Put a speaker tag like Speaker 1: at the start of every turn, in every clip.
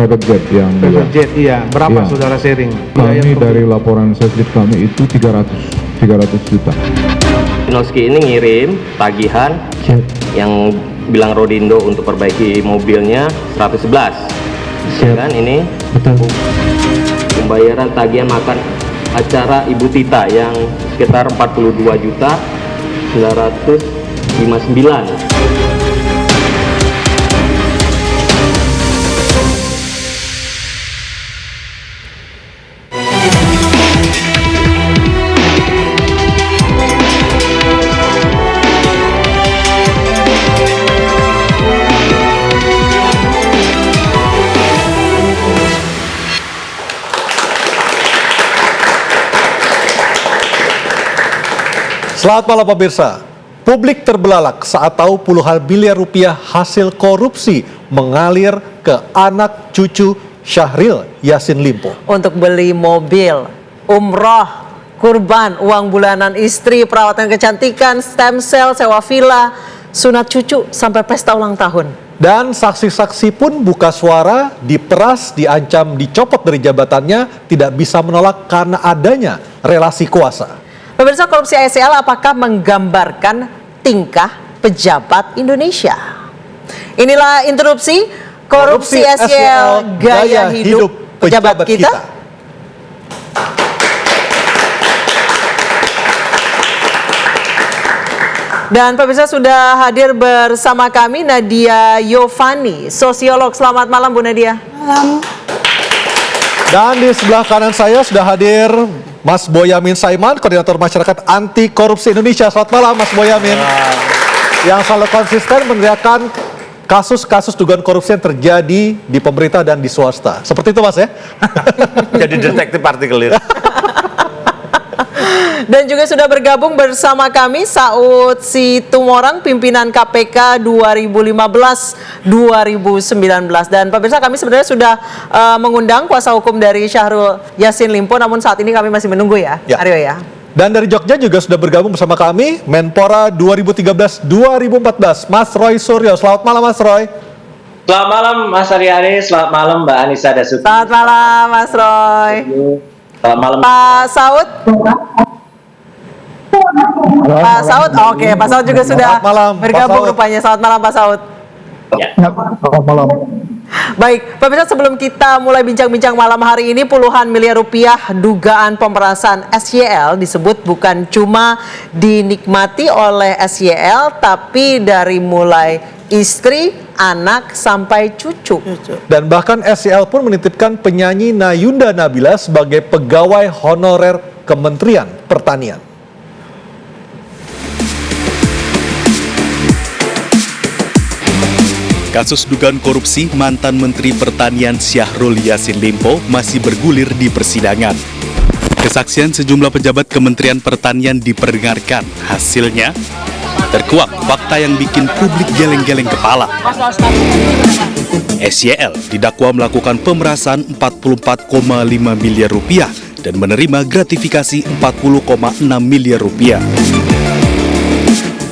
Speaker 1: private jet yang
Speaker 2: Private jet, iya. Berapa
Speaker 1: Iya.
Speaker 2: saudara sharing?
Speaker 1: kami dari laporan satelit kami itu 300 juta.
Speaker 3: Noski ini ngirim tagihan yang bilang Rodindo untuk perbaiki mobilnya 111. Kan ini
Speaker 4: Betul.
Speaker 3: pembayaran tagihan makan acara Ibu Tita yang sekitar 42.959.
Speaker 5: Selamat malam pemirsa. Publik terbelalak saat tahu puluhan miliar rupiah hasil korupsi mengalir ke anak cucu Syahril Yassin Limpo.
Speaker 6: Untuk beli mobil, umroh, kurban, uang bulanan istri, perawatan kecantikan, stem cell, sewa villa, sunat cucu, sampai pesta ulang tahun.
Speaker 5: Dan saksi-saksi pun buka suara, diperas, diancam, dicopot dari jabatannya, tidak bisa menolak karena adanya relasi kuasa.
Speaker 6: Pemirsa, korupsi ASEL apakah menggambarkan tingkah pejabat Indonesia? Inilah interupsi korupsi ASEL gaya hidup pejabat kita. Dan pemirsa, sudah hadir bersama kami Nadia Yovani, sosiolog. Selamat malam Bu Nadia.
Speaker 7: Malam.
Speaker 5: Dan di sebelah kanan saya sudah hadir Mas Boyamin Saiman, Koordinator Masyarakat Anti Korupsi Indonesia. Selamat malam Mas Boyamin. Yang selalu konsisten meneriakan kasus-kasus dugaan korupsi yang terjadi di pemerintah dan di swasta. Seperti itu Mas ya?
Speaker 8: Jadi detektif partikelir.
Speaker 6: Dan juga sudah bergabung bersama kami Saud Situmorang, pimpinan KPK 2015-2019. Dan pemirsa, kami sebenarnya sudah mengundang kuasa hukum dari Syahril Yassin Limpo, namun saat ini kami masih menunggu ya, Aryo ya.
Speaker 5: Dan dari Jogja juga sudah bergabung bersama kami Menpora 2013-2014, Mas Roy Suryo. Selamat malam Mas Roy.
Speaker 9: Selamat malam Mas Aryani, selamat malam Mbak Anissa Dasuki.
Speaker 6: Selamat malam Mas Roy.
Speaker 9: Selamat malam
Speaker 6: Pak Saud. Pak Saud, oke, Pak Saud juga sudah bergabung rupanya. Selamat malam Pak Saud.
Speaker 1: Selamat malam.
Speaker 6: Baik, pemirsa, sebelum kita mulai bincang-bincang malam hari ini, puluhan miliar rupiah dugaan pemerasan SYL disebut bukan cuma dinikmati oleh SYL, tapi dari mulai istri, anak, sampai cucu.
Speaker 5: Dan bahkan SYL pun menitipkan penyanyi Nayunda Nabila sebagai pegawai honorer Kementerian Pertanian.
Speaker 10: Kasus dugaan korupsi mantan Menteri Pertanian Syahrul Yassin Limpo masih bergulir di persidangan. Kesaksian sejumlah pejabat Kementerian Pertanian diperdengarkan. Hasilnya, terkuak fakta yang bikin publik geleng-geleng kepala. SYL didakwa melakukan pemerasan 44,5 miliar rupiah dan menerima gratifikasi 40,6 miliar rupiah.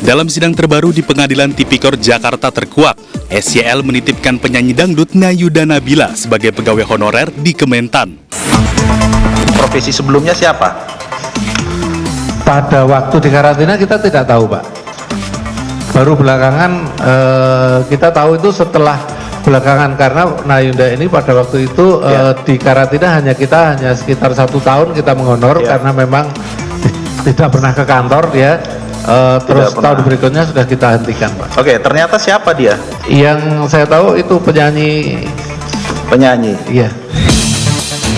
Speaker 10: Dalam sidang terbaru di Pengadilan Tipikor Jakarta terkuak, SYL menitipkan penyanyi dangdut Nayunda Nabila sebagai pegawai honorer di Kementan.
Speaker 8: Profesi sebelumnya siapa?
Speaker 4: Pada waktu di karantina kita tidak tahu Pak. Baru belakangan kita tahu itu setelah belakangan, karena Nayunda ini pada waktu itu di karantina hanya sekitar 1 tahun kita menghonor karena memang tidak pernah ke kantor ya. Terus tahun berikutnya sudah kita hentikan Pak.
Speaker 8: Oke, ternyata siapa dia?
Speaker 4: Yang saya tahu itu penyanyi.
Speaker 8: Penyanyi?
Speaker 4: Iya.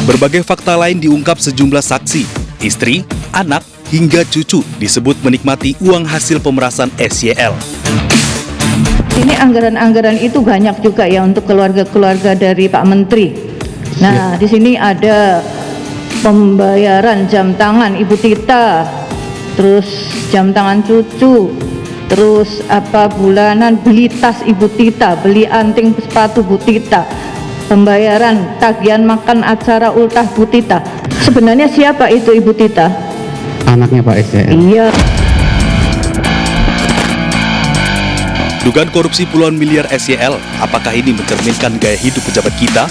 Speaker 10: Berbagai fakta lain diungkap sejumlah saksi, istri, anak, hingga cucu disebut menikmati uang hasil pemerasan SYL.
Speaker 7: Ini anggaran-anggaran itu banyak juga ya untuk keluarga-keluarga dari Pak Menteri. Nah, di sini ada pembayaran jam tangan Ibu Tita, terus jam tangan cucu, terus bulanan beli tas Ibu Tita, beli anting sepatu Bu Tita, pembayaran tagihan makan acara ultah Bu Tita. Sebenarnya siapa itu Ibu Tita?
Speaker 4: Anaknya Pak SYL.
Speaker 7: Iya.
Speaker 10: Dugaan korupsi puluhan miliar SYL, apakah ini mencerminkan gaya hidup pejabat kita?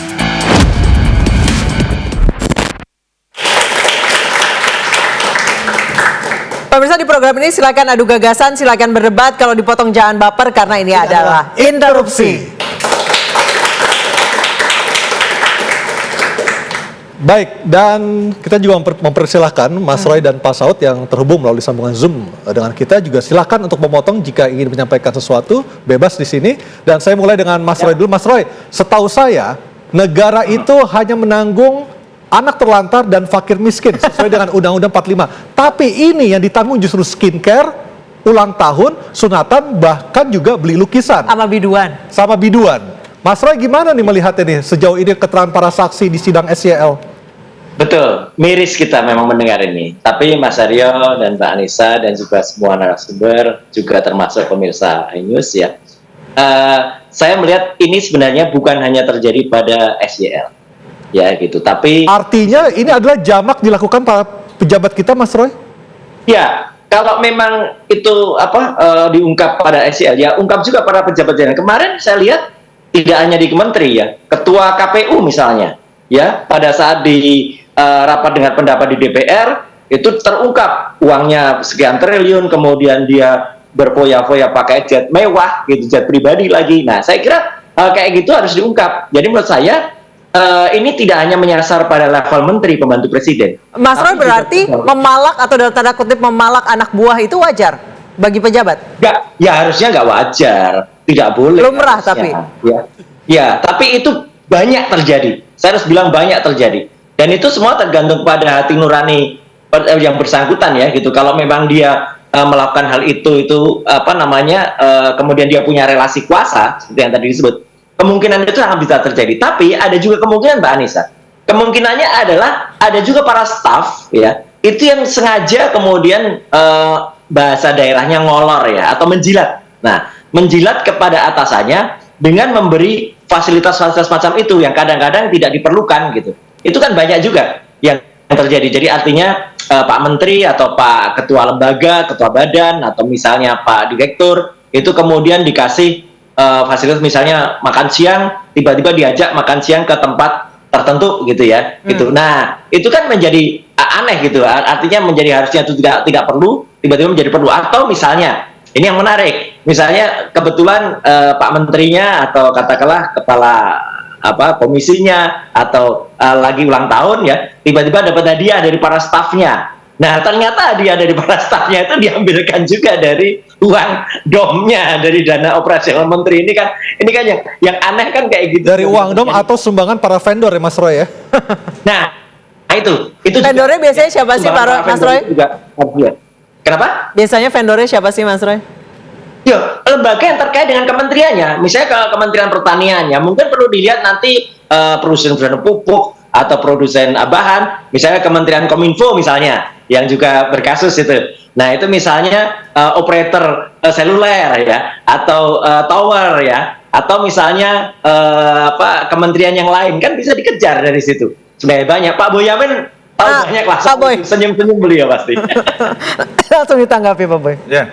Speaker 6: Pemirsa, di program ini silakan adu gagasan, silakan berdebat. Kalau dipotong jangan baper karena ini adalah interupsi.
Speaker 5: Baik, dan kita juga mempersilahkan Mas Roy dan Pak Saud yang terhubung melalui sambungan Zoom dengan kita juga silakan untuk memotong jika ingin menyampaikan sesuatu, bebas di sini. Dan saya mulai dengan Mas Roy dulu. Mas Roy, setahu saya negara itu hanya menanggung anak terlantar dan fakir miskin sesuai dengan Undang-Undang 45. Tapi ini yang ditanggung justru skincare, ulang tahun, sunatan, bahkan juga beli lukisan.
Speaker 6: Sama biduan.
Speaker 5: Sama biduan. Mas Roy gimana nih melihat ini sejauh ini keterangan para saksi di sidang SYL?
Speaker 9: Betul, miris kita memang mendengar ini. Tapi Mas Aryo dan Mbak Anissa dan juga semua narasumber, juga termasuk pemirsa iNews ya, saya melihat ini sebenarnya bukan hanya terjadi pada SYL, ya gitu. Tapi
Speaker 5: artinya ini adalah jamak dilakukan para pejabat kita, Mas Roy?
Speaker 9: Ya, kalau memang itu diungkap pada SYL, ya ungkap juga para pejabat lain. Kemarin saya lihat tidak hanya di Kementeri ya, Ketua KPU misalnya, ya pada saat di rapat dengan pendapat di DPR itu terungkap uangnya sekian triliun, kemudian dia berfoya-foya pakai jet mewah gitu, jet pribadi lagi. Nah, saya kira kayak gitu harus diungkap. Jadi menurut saya ini tidak hanya menyasar pada level menteri pembantu presiden.
Speaker 6: Mas Roy, berarti memalak atau dalam tanda kutip memalak anak buah itu wajar bagi pejabat?
Speaker 9: Nggak, ya harusnya nggak wajar, tidak boleh.
Speaker 6: Lumrah
Speaker 9: harusnya.
Speaker 6: tapi.
Speaker 9: Ya, tapi itu banyak terjadi. Saya harus bilang banyak terjadi. Dan itu semua tergantung pada hati nurani yang bersangkutan ya gitu. Kalau memang dia melakukan hal itu kemudian dia punya relasi kuasa seperti yang tadi disebut, kemungkinan itu sangat bisa terjadi. Tapi ada juga kemungkinan, Mbak Anissa, kemungkinannya adalah ada juga para staf ya itu yang sengaja kemudian bahasa daerahnya ngolor ya atau menjilat. Nah, menjilat kepada atasannya dengan memberi fasilitas-fasilitas macam itu yang kadang-kadang tidak diperlukan gitu. Itu kan banyak juga yang terjadi. Jadi artinya Pak Menteri atau Pak Ketua Lembaga, Ketua Badan, atau misalnya Pak Direktur itu kemudian dikasih fasilitas misalnya makan siang, tiba-tiba diajak makan siang ke tempat tertentu gitu ya. Gitu. Nah, itu kan menjadi aneh gitu. Artinya menjadi harusnya itu tidak perlu, tiba-tiba menjadi perlu. Atau misalnya ini yang menarik, misalnya kebetulan Pak Menterinya atau katakanlah kepala komisinya atau lagi ulang tahun ya, tiba-tiba dapat hadiah dari para stafnya. Nah, ternyata hadiah dari para stafnya itu diambilkan juga dari uang domnya, dari dana operasional menteri. Ini kan yang aneh kan kayak gitu.
Speaker 5: Dari uang dom atau sumbangan para vendor ya, Mas Roy ya?
Speaker 9: Nah, itu
Speaker 6: vendornya biasanya siapa sih, Pak Mas Roy?
Speaker 9: Kenapa?
Speaker 6: Biasanya vendornya siapa sih, Mas Roy?
Speaker 9: Ya, lembaga yang terkait dengan kementeriannya. Misalnya kalau Kementerian Pertanian ya, mungkin perlu dilihat nanti produsen pupuk atau produsen bahan, misalnya Kementerian Kominfo misalnya, yang juga berkasus itu. Nah, itu misalnya operator seluler ya, atau tower ya, atau misalnya kementerian yang lain, kan bisa dikejar dari situ. Sebenarnya banyak. Pak Boyamin tahu banyak lah, senyum-senyum beliau pasti.
Speaker 6: Langsung ditanggapi Pak Boy.
Speaker 2: Ya.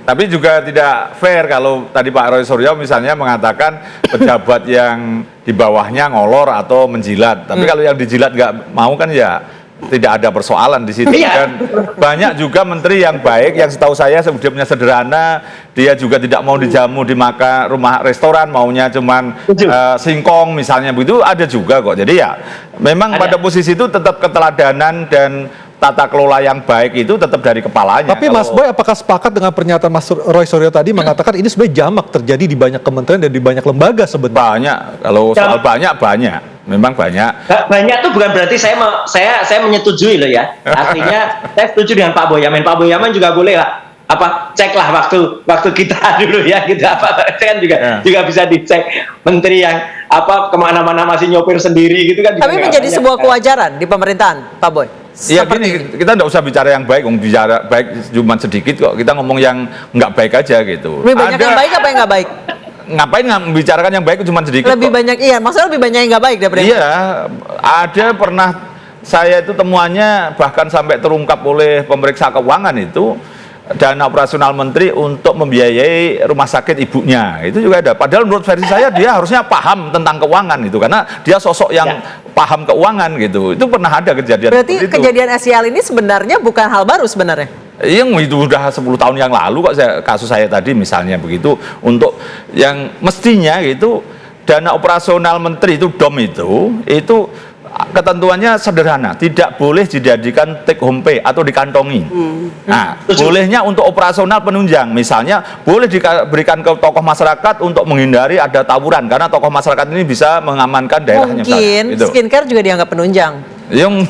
Speaker 2: Tapi juga tidak fair kalau tadi Pak Roy Suryo misalnya mengatakan pejabat yang di bawahnya ngolor atau menjilat. Tapi kalau yang dijilat nggak mau kan ya tidak ada persoalan di situ. Dan banyak juga menteri yang baik yang setahu saya hidupnya sederhana, dia juga tidak mau dijamu di rumah restoran, maunya cuman singkong misalnya begitu, ada juga kok. Jadi ya memang pada posisi itu tetap keteladanan dan tata kelola yang baik itu tetap dari kepalanya.
Speaker 5: Tapi Mas Boy, apakah sepakat dengan pernyataan Mas Roy Suryo tadi mengatakan ini sebenarnya jamak terjadi di banyak kementerian dan di banyak lembaga sebenarnya?
Speaker 2: Banyak, kalau soal banyak, memang banyak.
Speaker 9: Banyak tuh bukan berarti saya menyetujui loh ya. Artinya saya setuju dengan Pak Boyamin. Pak Boyamin juga boleh lah ceklah waktu kita dulu ya gitu kan juga bisa dicek menteri yang kemana-mana masih nyopir sendiri gitu kan.
Speaker 6: Tapi menjadi sebuah kewajaran di pemerintahan, Pak Boy.
Speaker 2: Iya gini, kita nggak usah bicara yang baik, bicara baik cuma sedikit kok. Kita ngomong yang nggak baik aja gitu.
Speaker 6: Lebih banyak yang baik apa yang nggak baik?
Speaker 2: Ngapain membicarakan yang baik cuma sedikit?
Speaker 6: Lebih banyak, iya. Maksudnya lebih banyak yang nggak baik daripada.
Speaker 2: Iya, ada pernah saya itu temuannya bahkan sampai terungkap oleh pemeriksa keuangan itu dana operasional menteri untuk membiayai rumah sakit ibunya, itu juga ada. Padahal menurut versi saya dia harusnya paham tentang keuangan itu, karena dia sosok yang paham keuangan gitu. Itu pernah ada kejadian.
Speaker 6: Berarti kejadian SYL ini sebenarnya bukan hal baru sebenarnya?
Speaker 2: Yang itu udah 10 tahun yang lalu kok kasus saya tadi misalnya begitu, untuk yang mestinya gitu dana operasional menteri itu DOM itu ketentuannya sederhana, tidak boleh dijadikan take home pay atau dikantongi. Nah, bolehnya untuk operasional penunjang, misalnya boleh diberikan ke tokoh masyarakat untuk menghindari ada tawuran, karena tokoh masyarakat ini bisa mengamankan daerahnya.
Speaker 6: Mungkin
Speaker 2: gitu.
Speaker 6: skincare juga dianggap penunjang.
Speaker 2: Yang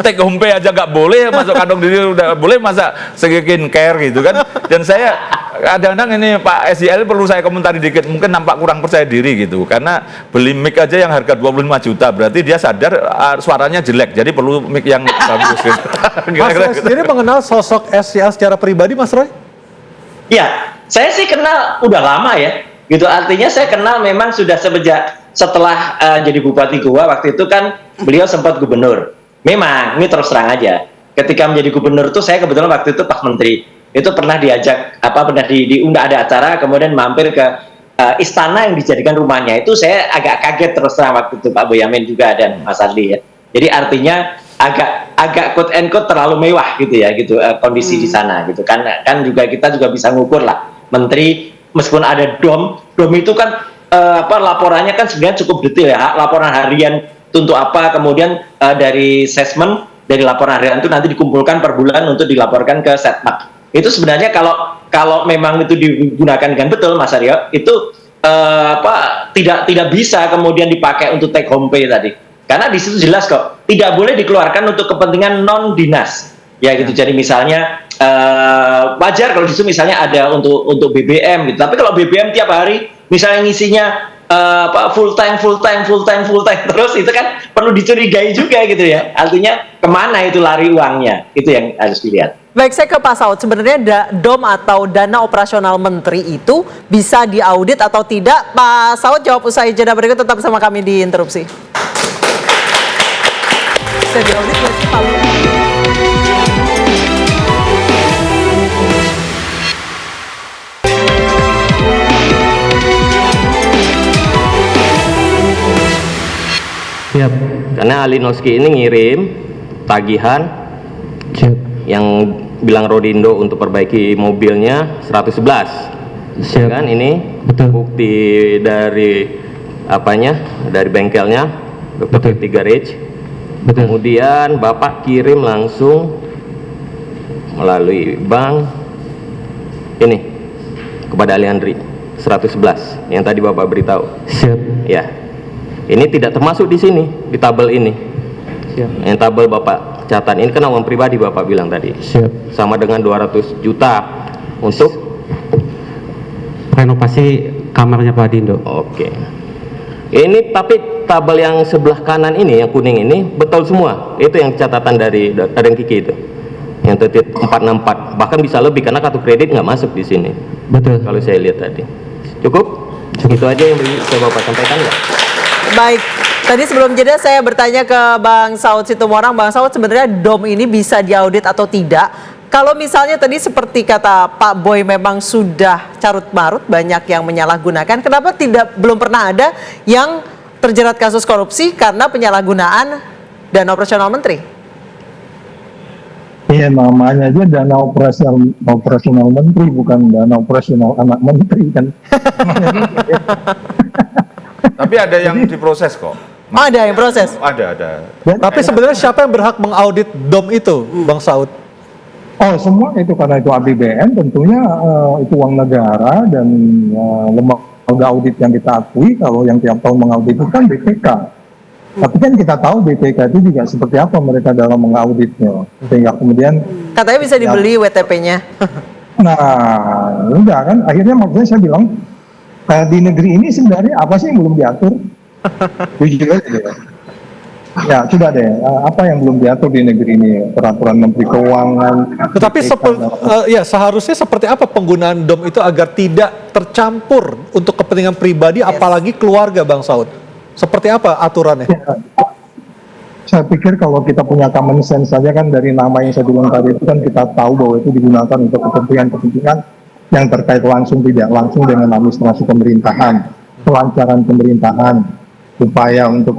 Speaker 2: take home pay aja nggak boleh, masuk kantong diri udah boleh, masa skincare gitu kan. Dan saya kadang-kadang ini Pak SYL perlu saya komentari dikit, mungkin nampak kurang percaya diri gitu, karena beli mic aja yang harga 25 juta, berarti dia sadar suaranya jelek, jadi perlu mic yang bagus gitu.
Speaker 5: Mas Roy sendiri mengenal sosok SYL secara pribadi, Mas Roy?
Speaker 9: Ya, saya sih kenal udah lama ya, gitu. Artinya saya kenal memang sudah setelah jadi Bupati Goa, waktu itu kan beliau sempat gubernur. Memang, ini terus terang aja, ketika menjadi gubernur tuh saya kebetulan waktu itu Pak Menteri, itu pernah diajak, pernah diundang ada acara, kemudian mampir ke istana yang dijadikan rumahnya. Itu saya agak kaget terus terang waktu itu, Pak Boyamin juga dan Mas Adli ya. Jadi artinya agak quote and quote terlalu mewah gitu ya, gitu kondisi di sana gitu kan juga kita juga bisa ngukur lah, menteri meskipun ada dom itu kan laporannya kan sebenarnya cukup detail ya, laporan harian untuk apa, kemudian dari assessment dari laporan harian itu nanti dikumpulkan per bulan untuk dilaporkan ke Setmak. Itu sebenarnya kalau memang itu digunakan dengan betul, Mas Aryo, itu tidak bisa kemudian dipakai untuk take home pay tadi, karena di situ jelas kok tidak boleh dikeluarkan untuk kepentingan non dinas ya gitu. Jadi misalnya wajar kalau di situ misalnya ada untuk BBM gitu, tapi kalau BBM tiap hari misalnya ngisinya full tank terus, itu kan perlu dicurigai juga gitu ya. Artinya kemana itu lari uangnya, itu yang harus dilihat.
Speaker 6: Baik, saya ke Pak Saud. Sebenarnya DOM atau dana operasional menteri itu bisa diaudit atau tidak? Pak Saud jawab usai jeda berikut, tetap bersama kami di Interupsi. Bisa diaudit nggak sih, Pak?
Speaker 3: Siap. Karena Alinoski ini ngirim tagihan yang bilang Rodindo untuk perbaiki mobilnya 111. Siap. Kan ini betul. Bukti dari dari bengkelnya Dr. Garage. Betul. Kemudian Bapak kirim langsung melalui bank ini kepada Aliandri 111 yang tadi Bapak beritahu. Siap. Ya. Ini tidak termasuk di sini, di tabel ini. Siap. Yang tabel Bapak catat ini kan uang pribadi Bapak bilang tadi. Siap. Sama dengan 200 juta untuk renovasi kamarnya Pak Dindo. Oke. Ini tapi tabel yang sebelah kanan ini, yang kuning ini betul semua. Itu yang catatan dari Raden Kiki itu. Yang titik 464, bahkan bisa lebih karena kartu kredit nggak masuk di sini. Betul. Kalau saya lihat tadi. Cukup? Itu aja yang bisa Bapak sampaikan nggak?
Speaker 6: Baik, tadi sebelum jeda saya bertanya ke Bang Saud Situmorang. Bang Saud, sebenarnya DOM ini bisa diaudit atau tidak? Kalau misalnya tadi seperti kata Pak Boy memang sudah carut-marut, banyak yang menyalahgunakan, kenapa belum pernah ada yang terjerat kasus korupsi karena penyalahgunaan dana operasional menteri?
Speaker 11: Iya, namanya aja dana operasional menteri, bukan dana operasional anak menteri kan.
Speaker 2: Tapi ada yang diproses kok.
Speaker 6: Ada yang proses?
Speaker 2: Ada.
Speaker 5: Tapi sebenarnya siapa yang berhak mengaudit DOM itu, Bang Saud?
Speaker 11: Oh, semua itu karena itu APBN, tentunya itu uang negara, dan lembaga audit yang kita akui kalau yang tiap tahun mengaudit itu kan BPK. Tapi kan kita tahu BPK itu juga seperti apa mereka dalam mengauditnya, sehingga kemudian
Speaker 6: katanya bisa dibeli WTP-nya.
Speaker 11: Nah, enggak kan, akhirnya maksudnya saya bilang di negeri ini sebenarnya apa sih yang belum diatur? Jujur aja ya. Ya, coba deh, apa yang belum diatur di negeri ini? Peraturan Menteri Keuangan.
Speaker 5: Tetapi seharusnya seperti apa penggunaan DOM itu agar tidak tercampur untuk kepentingan pribadi, apalagi keluarga, Bang Saud? Seperti apa aturannya?
Speaker 11: Ya, saya pikir kalau kita punya common sense saja kan, dari nama yang saya bilang tadi itu kan kita tahu bahwa itu digunakan untuk kepentingan yang terkait langsung tidak langsung dengan administrasi pemerintahan, kelancaran pemerintahan, upaya untuk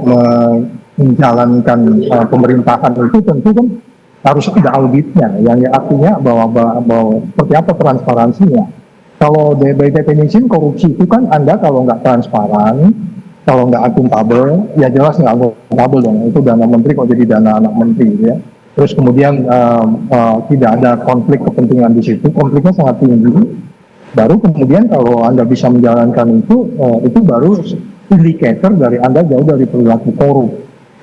Speaker 11: menjalankan pemerintahan itu tentu kan harus ada auditnya, yang artinya bahwa seperti apa transparansinya. Kalau by definition korupsi itu kan Anda kalau nggak transparan, kalau nggak akuntabel, ya jelas nggak akuntabel dong. Itu dana menteri kok jadi dana anak menteri ya. Terus kemudian tidak ada konflik kepentingan di situ, konfliknya sangat tinggi. Baru kemudian kalau Anda bisa menjalankan itu baru indikator dari Anda jauh dari perilaku korup.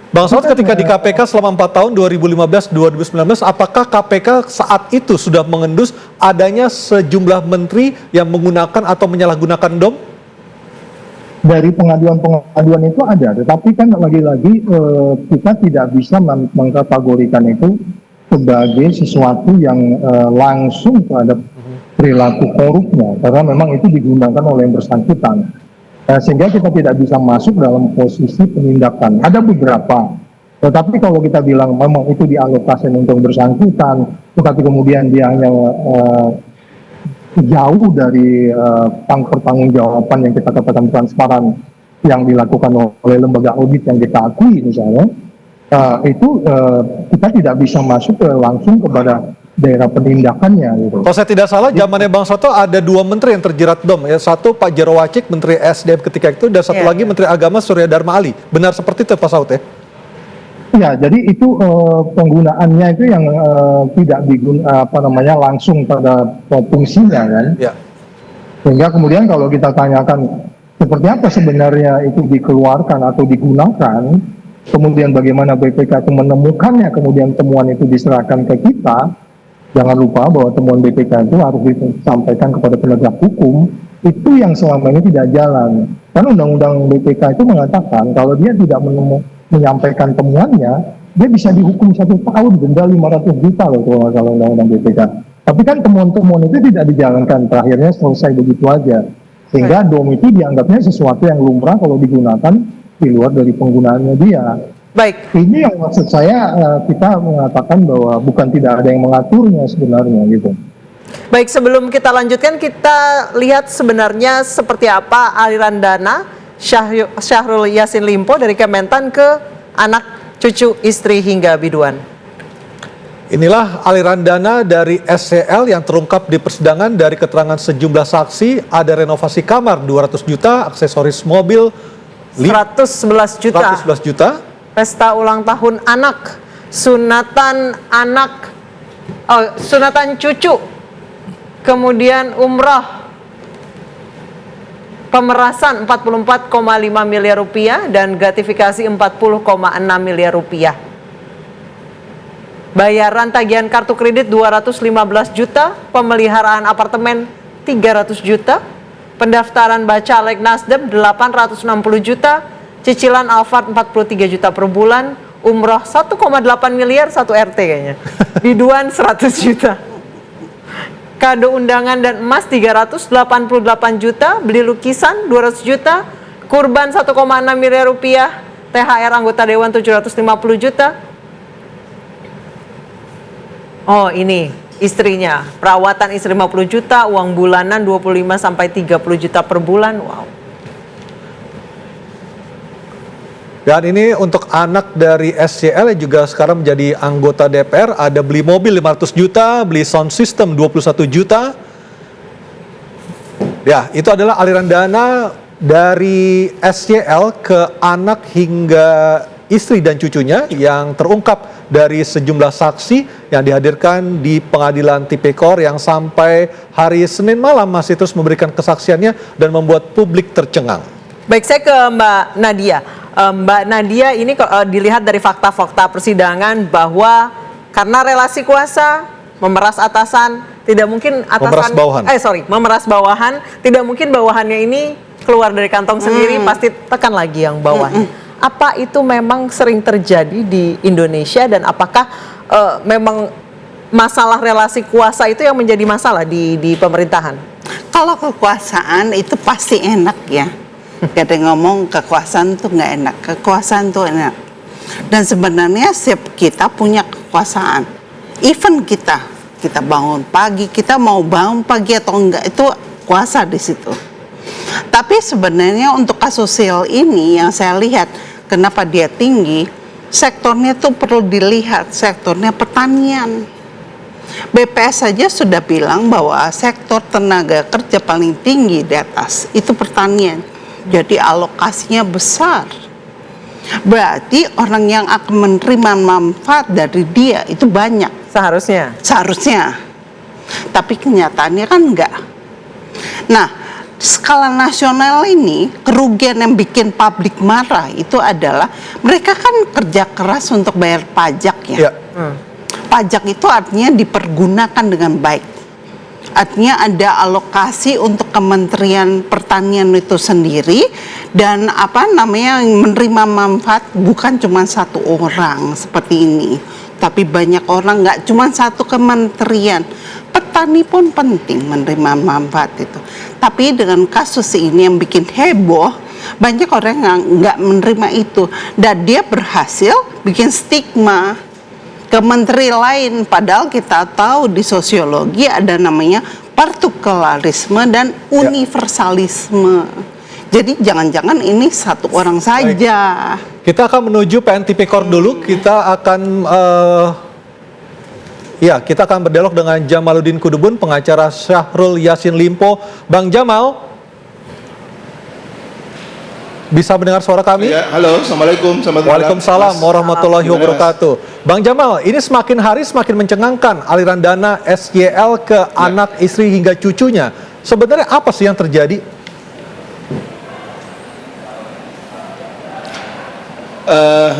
Speaker 5: Bang Saud, ketika di KPK selama 4 tahun 2015-2019, apakah KPK saat itu sudah mengendus adanya sejumlah menteri yang menggunakan atau menyalahgunakan DOM?
Speaker 11: Dari pengaduan itu ada, tetapi kan lagi-lagi kita tidak bisa mengkategorikan itu sebagai sesuatu yang langsung terhadap perilaku korupnya, karena memang itu digunakan oleh yang bersangkutan. Sehingga kita tidak bisa masuk dalam posisi penindakan. Ada beberapa, tetapi kalau kita bilang memang itu dialokasikan untuk bersangkutan, tetapi kemudian dia hanya jauh dari pertanggungjawaban yang kita katakan transparan yang dilakukan oleh lembaga audit yang kita akui misalnya, kita tidak bisa masuk langsung kepada daerah penindakannya gitu.
Speaker 5: Kalau saya tidak salah, zamannya Bang Soto ada 2 menteri yang terjerat DOM, ya. Satu Pak Jero Wacik, Menteri SDM ketika itu, dan satu lagi Menteri Agama Surya Dharma Ali. Benar seperti itu Pak Saud ya?
Speaker 11: Ya, jadi itu penggunaannya itu yang tidak langsung pada fungsinya kan. Ya. Sehingga kemudian kalau kita tanyakan seperti apa sebenarnya itu dikeluarkan atau digunakan, kemudian bagaimana BPK itu menemukannya, kemudian temuan itu diserahkan ke kita. Jangan lupa bahwa temuan BPK itu harus disampaikan kepada penegak hukum, itu yang selama ini tidak jalan. Karena undang-undang BPK itu mengatakan kalau dia tidak menyampaikan temuannya, dia bisa dihukum 1 tahun, denda 500 juta loh kalau nggak salah undang-undang BPK. Tapi kan temuan-temuan itu tidak dijalankan, terakhirnya selesai begitu aja. Sehingga DOM itu dianggapnya sesuatu yang lumrah kalau digunakan di luar dari penggunaannya dia.
Speaker 6: Baik.
Speaker 11: Ini yang maksud saya, kita mengatakan bahwa bukan tidak ada yang mengaturnya sebenarnya gitu.
Speaker 6: Baik, sebelum kita lanjutkan, kita lihat sebenarnya seperti apa aliran dana Syahrul Yassin Limpo dari Kementan ke anak, cucu, istri hingga biduan.
Speaker 5: Inilah aliran dana dari SCL yang terungkap di persidangan dari keterangan sejumlah saksi. Ada renovasi kamar 200 juta, aksesoris mobil
Speaker 6: 111 juta.
Speaker 5: 111 juta.
Speaker 6: Pesta ulang tahun anak, sunatan cucu, kemudian umrah, pemerasan 44,5 miliar rupiah dan gratifikasi 40,6 miliar rupiah. Bayaran tagihan kartu kredit 215 juta, pemeliharaan apartemen 300 juta, pendaftaran bacalek Nasdem 860 juta, cicilan Alphard 43 juta per bulan, umroh 1,8 miliar 1 RT kayaknya, biduan 100 juta, kado undangan dan emas 388 juta, beli lukisan 200 juta, kurban 1,6 miliar rupiah, THR anggota Dewan 750 juta. Oh ini istrinya, perawatan istri 50 juta, uang bulanan 25 sampai 30 juta per bulan. Wow.
Speaker 5: Dan ini untuk anak dari SCL yang juga sekarang menjadi anggota DPR, ada beli mobil 500 juta, beli sound system 21 juta. Ya, itu adalah aliran dana dari SCL ke anak hingga istri dan cucunya yang terungkap dari sejumlah saksi yang dihadirkan di pengadilan Tipekor yang sampai hari Senin malam masih terus memberikan kesaksiannya dan membuat publik tercengang.
Speaker 6: Baik, saya ke Mbak Nadia. Mbak Nadia, ini dilihat dari fakta-fakta persidangan bahwa karena relasi kuasa, memeras atasan, tidak mungkin atasan memeras bawahan, tidak mungkin bawahannya ini keluar dari kantong sendiri, pasti tekan lagi yang bawahnya. Apa itu memang sering terjadi di Indonesia dan apakah memang masalah relasi kuasa itu yang menjadi masalah di pemerintahan?
Speaker 12: Kalau kekuasaan itu pasti enak ya. Kita ngomong kekuasaan tuh nggak enak, kekuasaan tuh enak. Dan sebenarnya setiap kita punya kekuasaan. Even kita bangun pagi, kita mau bangun pagi atau enggak itu kuasa di situ. Tapi sebenarnya untuk kasus sel ini yang saya lihat kenapa dia tinggi, sektornya tuh perlu dilihat, sektornya pertanian. BPS saja sudah bilang bahwa sektor tenaga kerja paling tinggi di atas itu pertanian. Jadi alokasinya besar. Berarti orang yang akan menerima manfaat dari dia itu banyak.
Speaker 6: Seharusnya.
Speaker 12: Seharusnya. Tapi kenyataannya kan enggak. Nah, skala nasional ini, kerugian yang bikin publik marah itu adalah mereka kan kerja keras untuk bayar pajak ya. Pajak itu artinya dipergunakan dengan baik. Artinya ada alokasi untuk Kementerian Pertanian itu sendiri, dan yang menerima manfaat bukan cuma satu orang seperti ini, tapi banyak orang, nggak cuma satu kementerian. Petani pun penting menerima manfaat itu. Tapi dengan kasus ini yang bikin heboh, banyak orang yang nggak menerima itu, dan dia berhasil bikin stigma ke menteri lain, padahal kita tahu di sosiologi ada namanya partikularisme dan universalisme. Jadi jangan-jangan ini satu orang saja.
Speaker 5: Kita akan menuju PN Tipikor dulu. Kita akan kita akan berdialog dengan Jamaluddin Kudubun, pengacara Syahrul Yassin Limpo. Bang Jamal, bisa mendengar suara kami?
Speaker 13: Ya, halo, assalamualaikum.
Speaker 5: Waalaikumsalam warahmatullahi wabarakatuh. Bang Jamal, ini semakin hari semakin mencengangkan aliran dana SYL ke anak, istri hingga cucunya. Sebenarnya apa sih yang terjadi?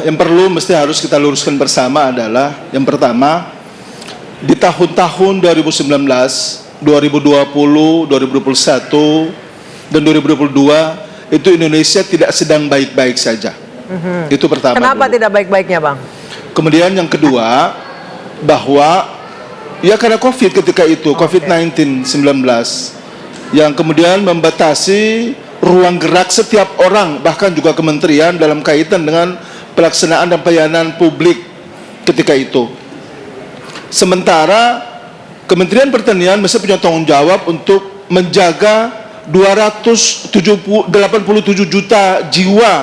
Speaker 13: Yang perlu harus kita luruskan bersama adalah yang pertama, di tahun-tahun 2019, 2020, 2021, dan 2022 itu Indonesia tidak sedang baik-baik saja. Itu pertama.
Speaker 6: Kenapa tidak baik-baiknya, Bang?
Speaker 13: Kemudian yang kedua, bahwa ya karena COVID ketika itu, COVID-19 yang kemudian membatasi ruang gerak setiap orang, bahkan juga kementerian dalam kaitan dengan pelaksanaan dan pelayanan publik ketika itu. Sementara Kementerian Pertanian mesti punya tanggung jawab untuk menjaga 287 juta jiwa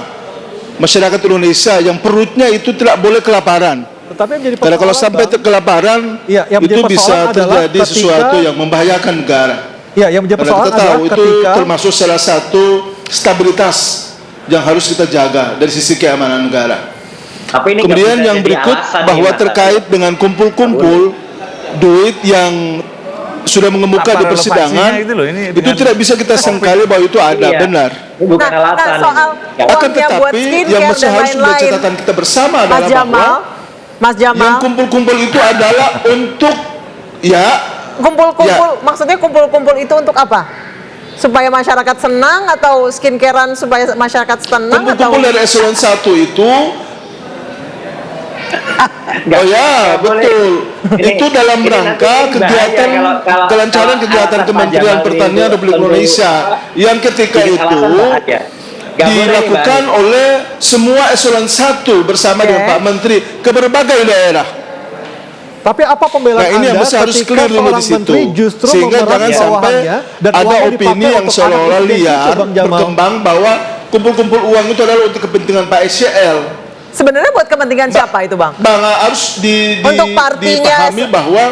Speaker 13: masyarakat Indonesia yang perutnya itu tidak boleh kelaparan. Karena kalau sampai kelaparan, itu bisa terjadi sesuatu yang membahayakan negara.
Speaker 5: Yang menjadi persoalan
Speaker 13: kita tahu itu
Speaker 5: ketika
Speaker 13: termasuk salah satu stabilitas yang harus kita jaga dari sisi keamanan negara.
Speaker 9: Tapi ini
Speaker 13: kemudian yang berikut bahwa terkait dengan kumpul-kumpul duit yang sudah mengemuka di persidangan, itu tidak bisa kita sengkali bahwa itu ada, benar.
Speaker 9: Bukan alasan.
Speaker 13: Akan tetapi yang harus menjadi catatan kita bersama adalah bahwa
Speaker 6: Mas Jamal,
Speaker 13: yang kumpul-kumpul itu adalah untuk
Speaker 6: kumpul-kumpul, maksudnya kumpul-kumpul itu untuk apa? Supaya masyarakat senang atau skincarean supaya masyarakat senang?
Speaker 13: Kumpul-kumpul dari eselon 1 itu betul. Itu dalam rangka kegiatan kelancaran kegiatan Kementerian Pertanian Republik Indonesia yang ketika itu dilakukan oleh semua eselon 1 bersama dengan Pak Menteri ke berbagai daerah.
Speaker 5: Tapi apa pembelaan
Speaker 13: ini yang
Speaker 5: Anda
Speaker 13: harus
Speaker 5: ketika
Speaker 13: clear dulu
Speaker 5: seorang
Speaker 13: di situ,
Speaker 5: menteri justru
Speaker 13: sehingga jangan sampai
Speaker 5: dan
Speaker 13: ada
Speaker 5: uangnya
Speaker 13: opini
Speaker 5: dipakai
Speaker 13: yang
Speaker 5: untuk
Speaker 13: seolah-olah
Speaker 5: anak
Speaker 13: liar
Speaker 5: Bang Jamal?
Speaker 13: berkembang bahwa kumpul-kumpul uang itu adalah untuk kepentingan Pak SYL.
Speaker 6: Sebenarnya buat kepentingan siapa itu, Bang?
Speaker 13: Harus
Speaker 6: untuk partinya,
Speaker 13: dipahami bahwa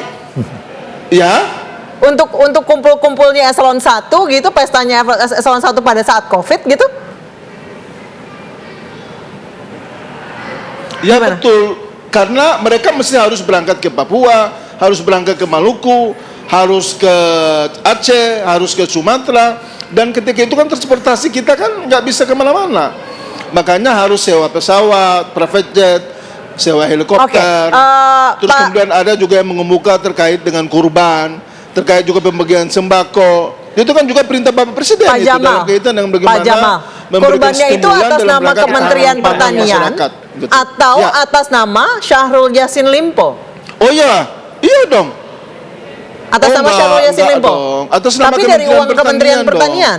Speaker 6: untuk kumpul-kumpulnya eselon 1 gitu, pestanya eselon 1 pada saat Covid gitu?
Speaker 13: Ya betul, karena mereka mesti harus berangkat ke Papua, harus berangkat ke Maluku, harus ke Aceh, harus ke Sumatera, dan ketika itu kan transportasi kita kan nggak bisa kemana-mana, makanya harus sewa pesawat, private jet, sewa helikopter. Terus kemudian ada juga yang mengemuka terkait dengan kurban, terkait juga pembagian sembako. Itu kan juga perintah Bapak Presiden itu dalam kaitan dengan bagaimana
Speaker 6: kurbannya itu atas nama Kementerian Pertanian atau atas nama Syahrul Yassin Limpo?
Speaker 13: Oh iya dong.
Speaker 6: Atas nama Syahrul Yassin Limpo.
Speaker 13: Atas nama
Speaker 6: tapi dari uang Kementerian Pertanian.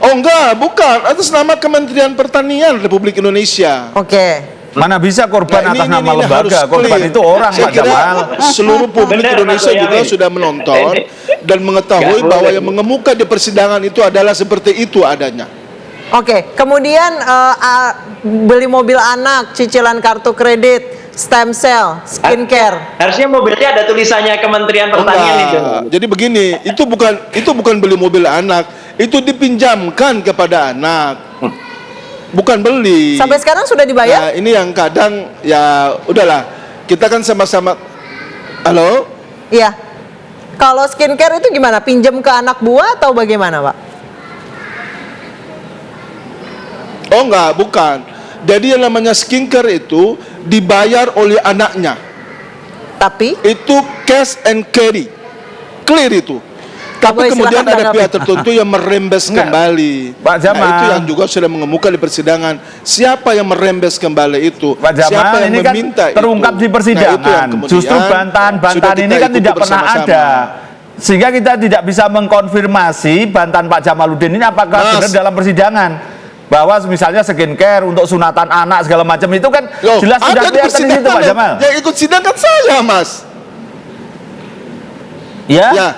Speaker 13: Oh enggak, bukan. Atas nama Kementerian Pertanian Republik Indonesia.
Speaker 6: Oke.
Speaker 2: Mana bisa korban atas nama lembaga? Korban itu orang, Pak Jamal.
Speaker 13: Seluruh publik Indonesia juga sudah menonton dan mengetahui bahwa yang mengemuka di persidangan itu adalah seperti itu adanya.
Speaker 6: Oke, kemudian beli mobil anak, cicilan kartu kredit, stem cell, skincare.
Speaker 9: Harusnya mobilnya ada tulisannya Kementerian Pertanian itu.
Speaker 13: Jadi begini, itu bukan beli mobil anak, itu dipinjamkan kepada anak. Bukan beli.
Speaker 6: Sampai sekarang sudah dibayar?
Speaker 13: Nah, ini yang kadang ya udahlah. Kita kan sama-sama. Halo?
Speaker 6: Iya. Kalau skincare itu gimana? Pinjam ke anak buah atau bagaimana, Pak?
Speaker 13: Oh enggak, bukan. Jadi yang namanya skincare itu dibayar oleh anaknya.
Speaker 6: Tapi?
Speaker 13: Itu cash and carry. Clear itu. Tapi kemudian ada pihak tertentu yang merembes kembali.
Speaker 2: Pak Jamal.
Speaker 13: Nah, itu yang juga sudah mengemuka di persidangan. Siapa yang merembes kembali itu?
Speaker 2: Pak Jamal,
Speaker 13: siapa yang
Speaker 2: ini kan
Speaker 13: meminta
Speaker 2: terungkap
Speaker 13: itu?
Speaker 2: di persidangan.
Speaker 13: Nah, itu yang kemudian
Speaker 2: justru bantahan-bantahan ini kan tidak pernah ada. Sehingga kita tidak bisa mengkonfirmasi bantahan Pak Jamaludin ini apakah benar dalam persidangan. Bahwa misalnya skincare untuk sunatan anak segala macam itu kan jelas sudah kelihatan di situ, Pak Jamal.
Speaker 13: Yang ikut sidang kan saya, Mas.
Speaker 2: Ya?
Speaker 13: Ya.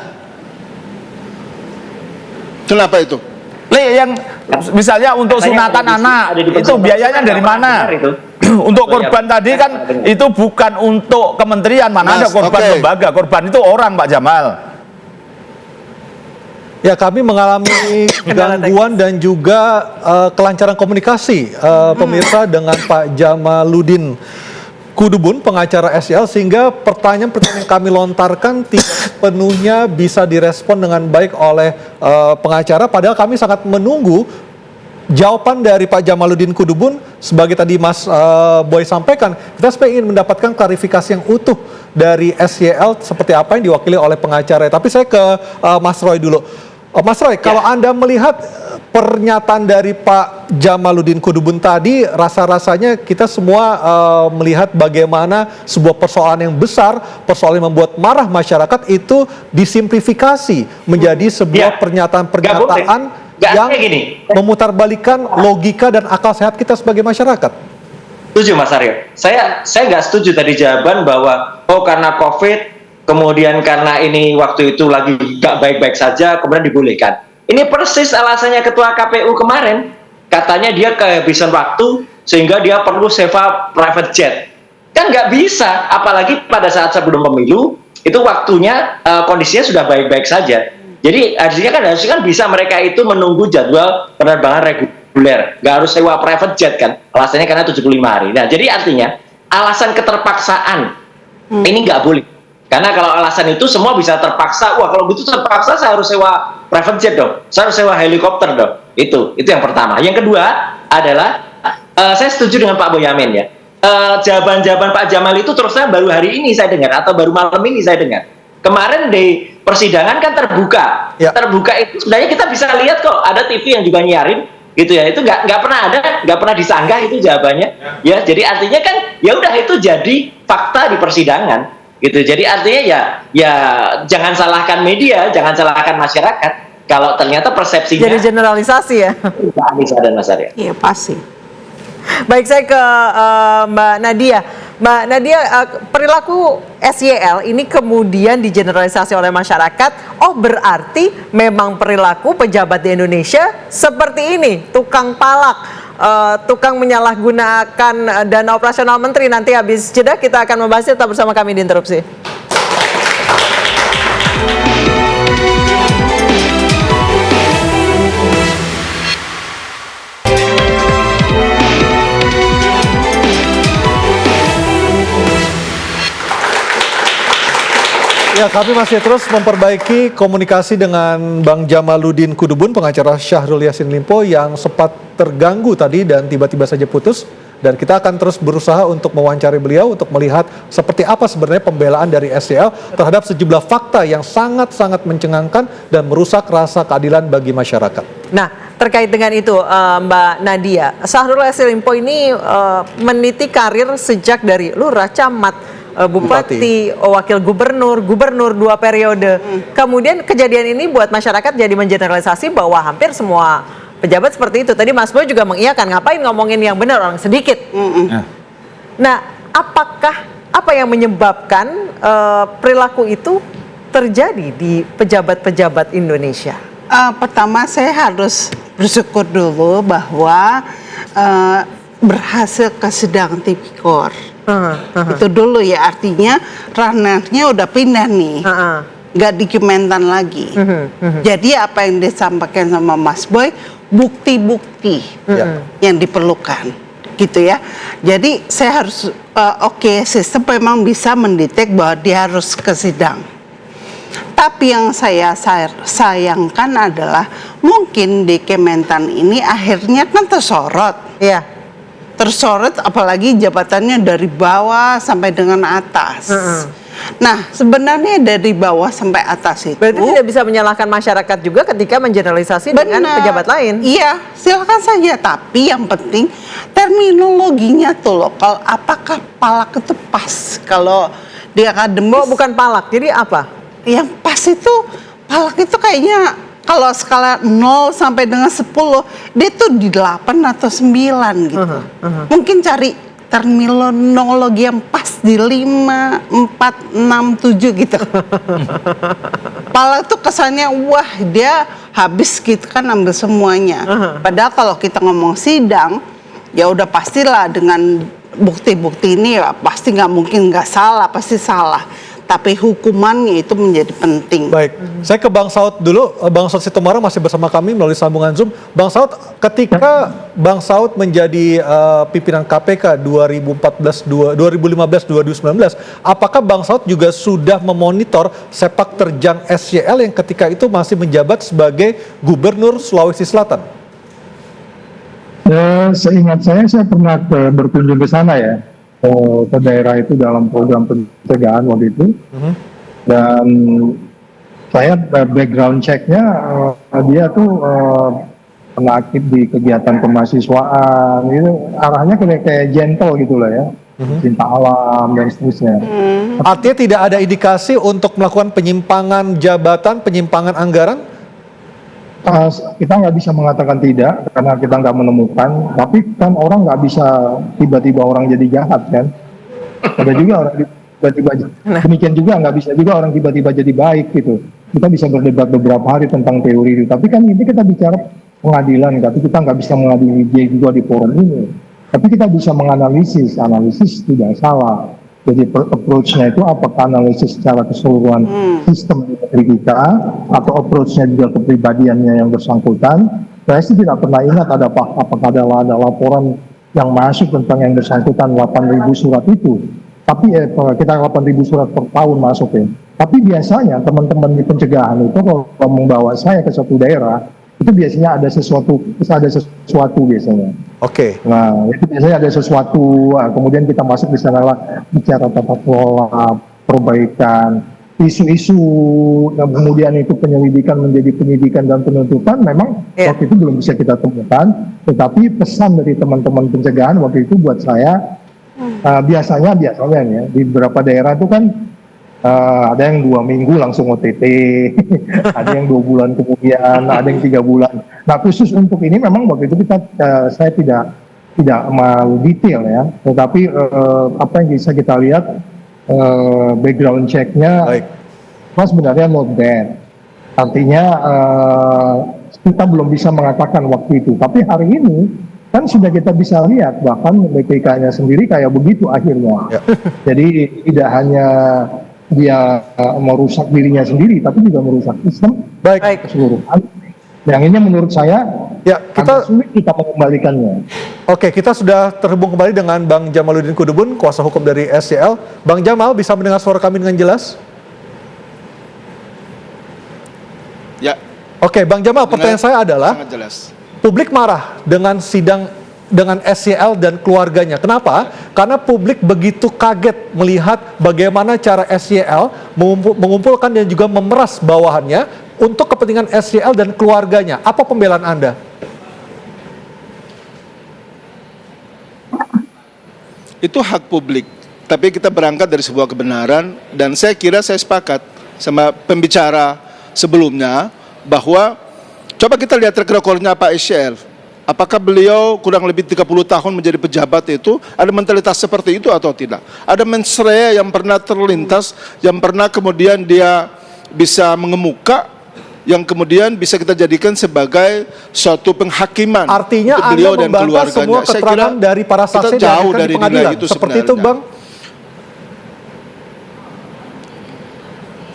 Speaker 13: Kenapa itu?
Speaker 2: Yang misalnya untuk sunatan anak itu biayanya dari mana? Untuk korban tadi kan itu bukan untuk kementerian, mana ada korban lembaga, korban itu orang, Pak Jamal.
Speaker 5: Ya, kami mengalami gangguan dan juga kelancaran komunikasi pemirsa dengan Pak Jamaludin Kudubun, pengacara SYL, sehingga pertanyaan-pertanyaan yang kami lontarkan tidak sepenuhnya bisa direspon dengan baik oleh pengacara, padahal kami sangat menunggu jawaban dari Pak Jamaludin Kudubun. Sebagai tadi Mas Boy sampaikan, kita sebenarnya ingin mendapatkan klarifikasi yang utuh dari SYL seperti apa yang diwakili oleh pengacara. Tapi saya ke Mas Roy dulu. Mas Roy, kalau Anda melihat pernyataan dari Pak Jamaludin Kudubun tadi, rasa-rasanya kita semua melihat bagaimana sebuah persoalan yang besar, persoalan yang membuat marah masyarakat itu disimplifikasi menjadi sebuah pernyataan-pernyataan yang memutarbalikkan logika dan akal sehat kita sebagai masyarakat.
Speaker 9: Setuju, Mas Aryo. Saya nggak setuju tadi jawaban bahwa karena COVID, kemudian karena ini waktu itu lagi nggak baik-baik saja, kemudian dibolehkan. Ini persis alasannya Ketua KPU kemarin. Katanya dia kehabisan waktu sehingga dia perlu sewa private jet. Kan nggak bisa, apalagi pada saat sebelum pemilu, itu waktunya kondisinya sudah baik-baik saja. Jadi harusnya kan bisa mereka itu menunggu jadwal penerbangan reguler. Nggak harus sewa private jet kan. Alasannya karena 75 hari. Nah, jadi artinya alasan keterpaksaan ini nggak boleh. Karena kalau alasan itu semua bisa terpaksa, wah kalau gitu terpaksa saya harus sewa private jet dong, saya harus sewa helikopter dong. Itu yang pertama. Yang kedua adalah saya setuju dengan Pak Boyamin ya. Jawaban-jawaban Pak Jamal itu terus terang baru hari ini saya dengar atau baru malam ini saya dengar. Kemarin di persidangan kan terbuka. Terbuka itu sebenarnya kita bisa lihat kok, ada TV yang juga nyiarin gitu ya. Itu nggak pernah disanggah itu jawabannya. Ya, jadi artinya kan ya udah itu jadi fakta di persidangan. Gitu. Jadi artinya ya jangan salahkan media, jangan salahkan masyarakat kalau ternyata persepsinya
Speaker 6: jadi generalisasi ya.
Speaker 9: Anissa dan Mas Arya.
Speaker 12: Iya pasti.
Speaker 6: Baik, saya ke Mbak Nadia. Mbak Nadia, perilaku SYL ini kemudian digeneralisasi oleh masyarakat. Oh, berarti memang perilaku pejabat di Indonesia seperti ini, tukang palak. Tukang menyalahgunakan dana operasional menteri. Nanti habis jeda kita akan membahasnya, tetap bersama kami di Interupsi.
Speaker 5: Ya, kami masih terus memperbaiki komunikasi dengan Bang Jamaludin Kudubun, pengacara Syahrul Yassin Limpo yang sempat terganggu tadi dan tiba-tiba saja putus. Dan kita akan terus berusaha untuk mewawancari beliau untuk melihat seperti apa sebenarnya pembelaan dari SYL terhadap sejumlah fakta yang sangat-sangat mencengangkan dan merusak rasa keadilan bagi masyarakat.
Speaker 6: Nah, terkait dengan itu Mbak Nadia, Syahrul Yassin Limpo ini meniti karir sejak dari lurah, camat, bupati, wakil gubernur 2 periode. Kemudian kejadian ini buat masyarakat jadi mengeneralisasi bahwa hampir semua pejabat seperti itu. Tadi Mas Boy juga mengiyakan, ngapain ngomongin yang benar, orang sedikit. Nah, apa yang menyebabkan perilaku itu terjadi di pejabat-pejabat Indonesia?
Speaker 12: Pertama saya harus bersyukur dulu bahwa berhasil ke sidang tipikor. Itu dulu ya, artinya ranahnya udah pindah nih, nggak di Kementan lagi. Jadi apa yang disampaikan sama Mas Boy, bukti-bukti yang diperlukan, gitu ya. Jadi saya harus sistem memang bisa mendetek bahwa dia harus ke sidang. Tapi yang saya sayangkan adalah mungkin di Kementan ini akhirnya kan tersorot. Tersorot, apalagi jabatannya dari bawah sampai dengan atas. Nah, sebenarnya dari bawah sampai atas itu
Speaker 6: Berarti tidak bisa menyalahkan masyarakat juga ketika mengeneralisasi dengan pejabat lain.
Speaker 12: Iya, silakan saja. Tapi yang penting terminologinya tuh loh. Kalau apakah palak itu pas? Kalau di akademis
Speaker 6: bukan palak, jadi apa?
Speaker 12: Yang pas itu palak itu kayaknya kalau skala 0 sampai dengan 10, dia tuh di 8 atau 9 gitu. Mungkin cari terminologi yang pas di 5, 4, 6, 7 gitu. Palak tuh kesannya wah dia habis gitu kan, ambil semuanya. Padahal kalau kita ngomong sidang, ya udah pastilah dengan bukti-bukti ini ya pasti nggak mungkin nggak salah, pasti salah. Tapi hukumannya itu menjadi penting.
Speaker 5: Baik, saya ke Bang Saud dulu. Bang Saud Situmorang masih bersama kami melalui sambungan Zoom. Bang Saud, ketika Bang Saud menjadi pimpinan KPK 2015-2019, apakah Bang Saud juga sudah memonitor sepak terjang SYL yang ketika itu masih menjabat sebagai Gubernur Sulawesi Selatan?
Speaker 11: Seingat saya pernah berkunjung ke sana ya. Ke daerah itu dalam program pencegahan waktu itu, dan saya background checknya dia tuh pernah aktif di kegiatan kemahasiswaan, itu arahnya kayak gentle gitu lah ya, cinta alam dan seterusnya.
Speaker 5: Artinya tidak ada indikasi untuk melakukan penyimpangan jabatan, penyimpangan anggaran?
Speaker 11: Kita nggak bisa mengatakan tidak karena kita nggak menemukan, tapi kan orang nggak bisa tiba-tiba orang jadi jahat kan. Ada juga orang tiba-tiba, demikian juga nggak bisa juga orang tiba-tiba jadi baik gitu. Kita bisa berdebat beberapa hari tentang teori itu, tapi kan ini kita bicara pengadilan, tapi kita nggak bisa mengadili dia juga di forum ini. Tapi kita bisa menganalisis, analisis tidak salah. Jadi approach-nya itu apakah analisis secara keseluruhan sistem di negeri kita, atau approach-nya juga kepribadiannya yang bersangkutan. Saya sih tidak pernah ingat apakah ada laporan yang masuk tentang yang bersangkutan 8.000 surat itu. Tapi kita 8.000 surat per tahun masuk ya. Tapi biasanya teman-teman di pencegahan itu kalau membawa saya ke suatu daerah, itu biasanya ada sesuatu biasanya.
Speaker 5: Oke.
Speaker 11: Nah, itu biasanya ada sesuatu, kemudian kita masuk di sana lah, bicara tata kelola, perbaikan, isu-isu, dan kemudian itu penyelidikan menjadi penyidikan dan penuntutan, memang waktu itu belum bisa kita temukan, tetapi pesan dari teman-teman pencegahan waktu itu buat saya, biasanya ya, di beberapa daerah itu kan, ada yang 2 minggu langsung OTT, ada yang 2 bulan kemudian, ada yang 3 bulan. Nah, khusus untuk ini memang waktu itu saya tidak mau detail ya, tetapi apa yang bisa kita lihat background check-nya sebenarnya not bad. Artinya kita belum bisa mengatakan waktu itu, tapi hari ini kan sudah kita bisa lihat bahkan BPK-nya sendiri kayak begitu akhirnya. Jadi tidak hanya dia merusak dirinya sendiri, tapi juga merusak sistem keseluruhan. Yang ini menurut saya agak sulit kita mengembalikannya.
Speaker 5: Oke, kita sudah terhubung kembali dengan Bang Jamaluddin Kudubun, kuasa hukum dari SYL. Bang Jamal, bisa mendengar suara kami dengan jelas?
Speaker 13: Ya.
Speaker 5: Oke, Bang Jamal, pertanyaan saya adalah,
Speaker 13: sangat jelas.
Speaker 5: Publik marah dengan sidang dengan SYL dan keluarganya. Kenapa? Karena publik begitu kaget melihat bagaimana cara SYL mengumpulkan dan juga memeras bawahannya untuk kepentingan SYL dan keluarganya. Apa pembelaan Anda?
Speaker 13: Itu hak publik, tapi kita berangkat dari sebuah kebenaran, dan saya kira saya sepakat sama pembicara sebelumnya bahwa coba kita lihat track record-nya Pak SYL. Apakah beliau kurang lebih 30 tahun menjadi pejabat itu ada mentalitas seperti itu atau tidak? Ada mensrea yang pernah terlintas, yang pernah kemudian dia bisa mengemuka, yang kemudian bisa kita jadikan sebagai suatu penghakiman
Speaker 5: Artinya
Speaker 13: untuk
Speaker 5: Anda
Speaker 13: beliau dan
Speaker 5: membantah
Speaker 13: keluarganya.
Speaker 5: semua
Speaker 13: Saya
Speaker 5: keterangan
Speaker 13: kira
Speaker 5: dari para saksi
Speaker 13: kita jauh
Speaker 5: yang
Speaker 13: dari
Speaker 5: di pengadilan.
Speaker 13: nilai itu
Speaker 5: Seperti itu,
Speaker 13: sebenarnya.
Speaker 5: Bang?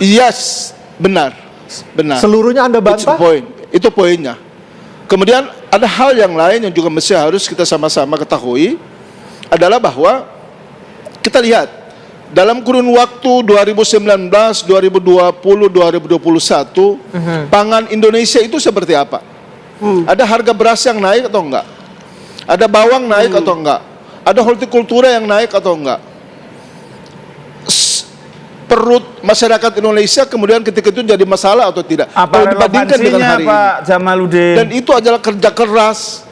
Speaker 13: Yes, benar.
Speaker 5: Seluruhnya Anda bantah?
Speaker 13: Itu poinnya. Kemudian ada hal yang lain yang juga mesti harus kita sama-sama ketahui adalah bahwa kita lihat dalam kurun waktu 2019, 2020, 2021 pangan Indonesia itu seperti apa? Ada harga beras yang naik atau enggak? Ada bawang naik atau enggak? Ada hortikultura yang naik atau enggak? Perut masyarakat Indonesia kemudian ketika itu jadi masalah atau tidak?
Speaker 2: Apa
Speaker 13: Kalau dibandingkan dengan
Speaker 2: relevansinya,
Speaker 13: hari
Speaker 2: Pak
Speaker 13: ini.
Speaker 2: Jamaludin?
Speaker 13: Dan itu adalah kerja keras,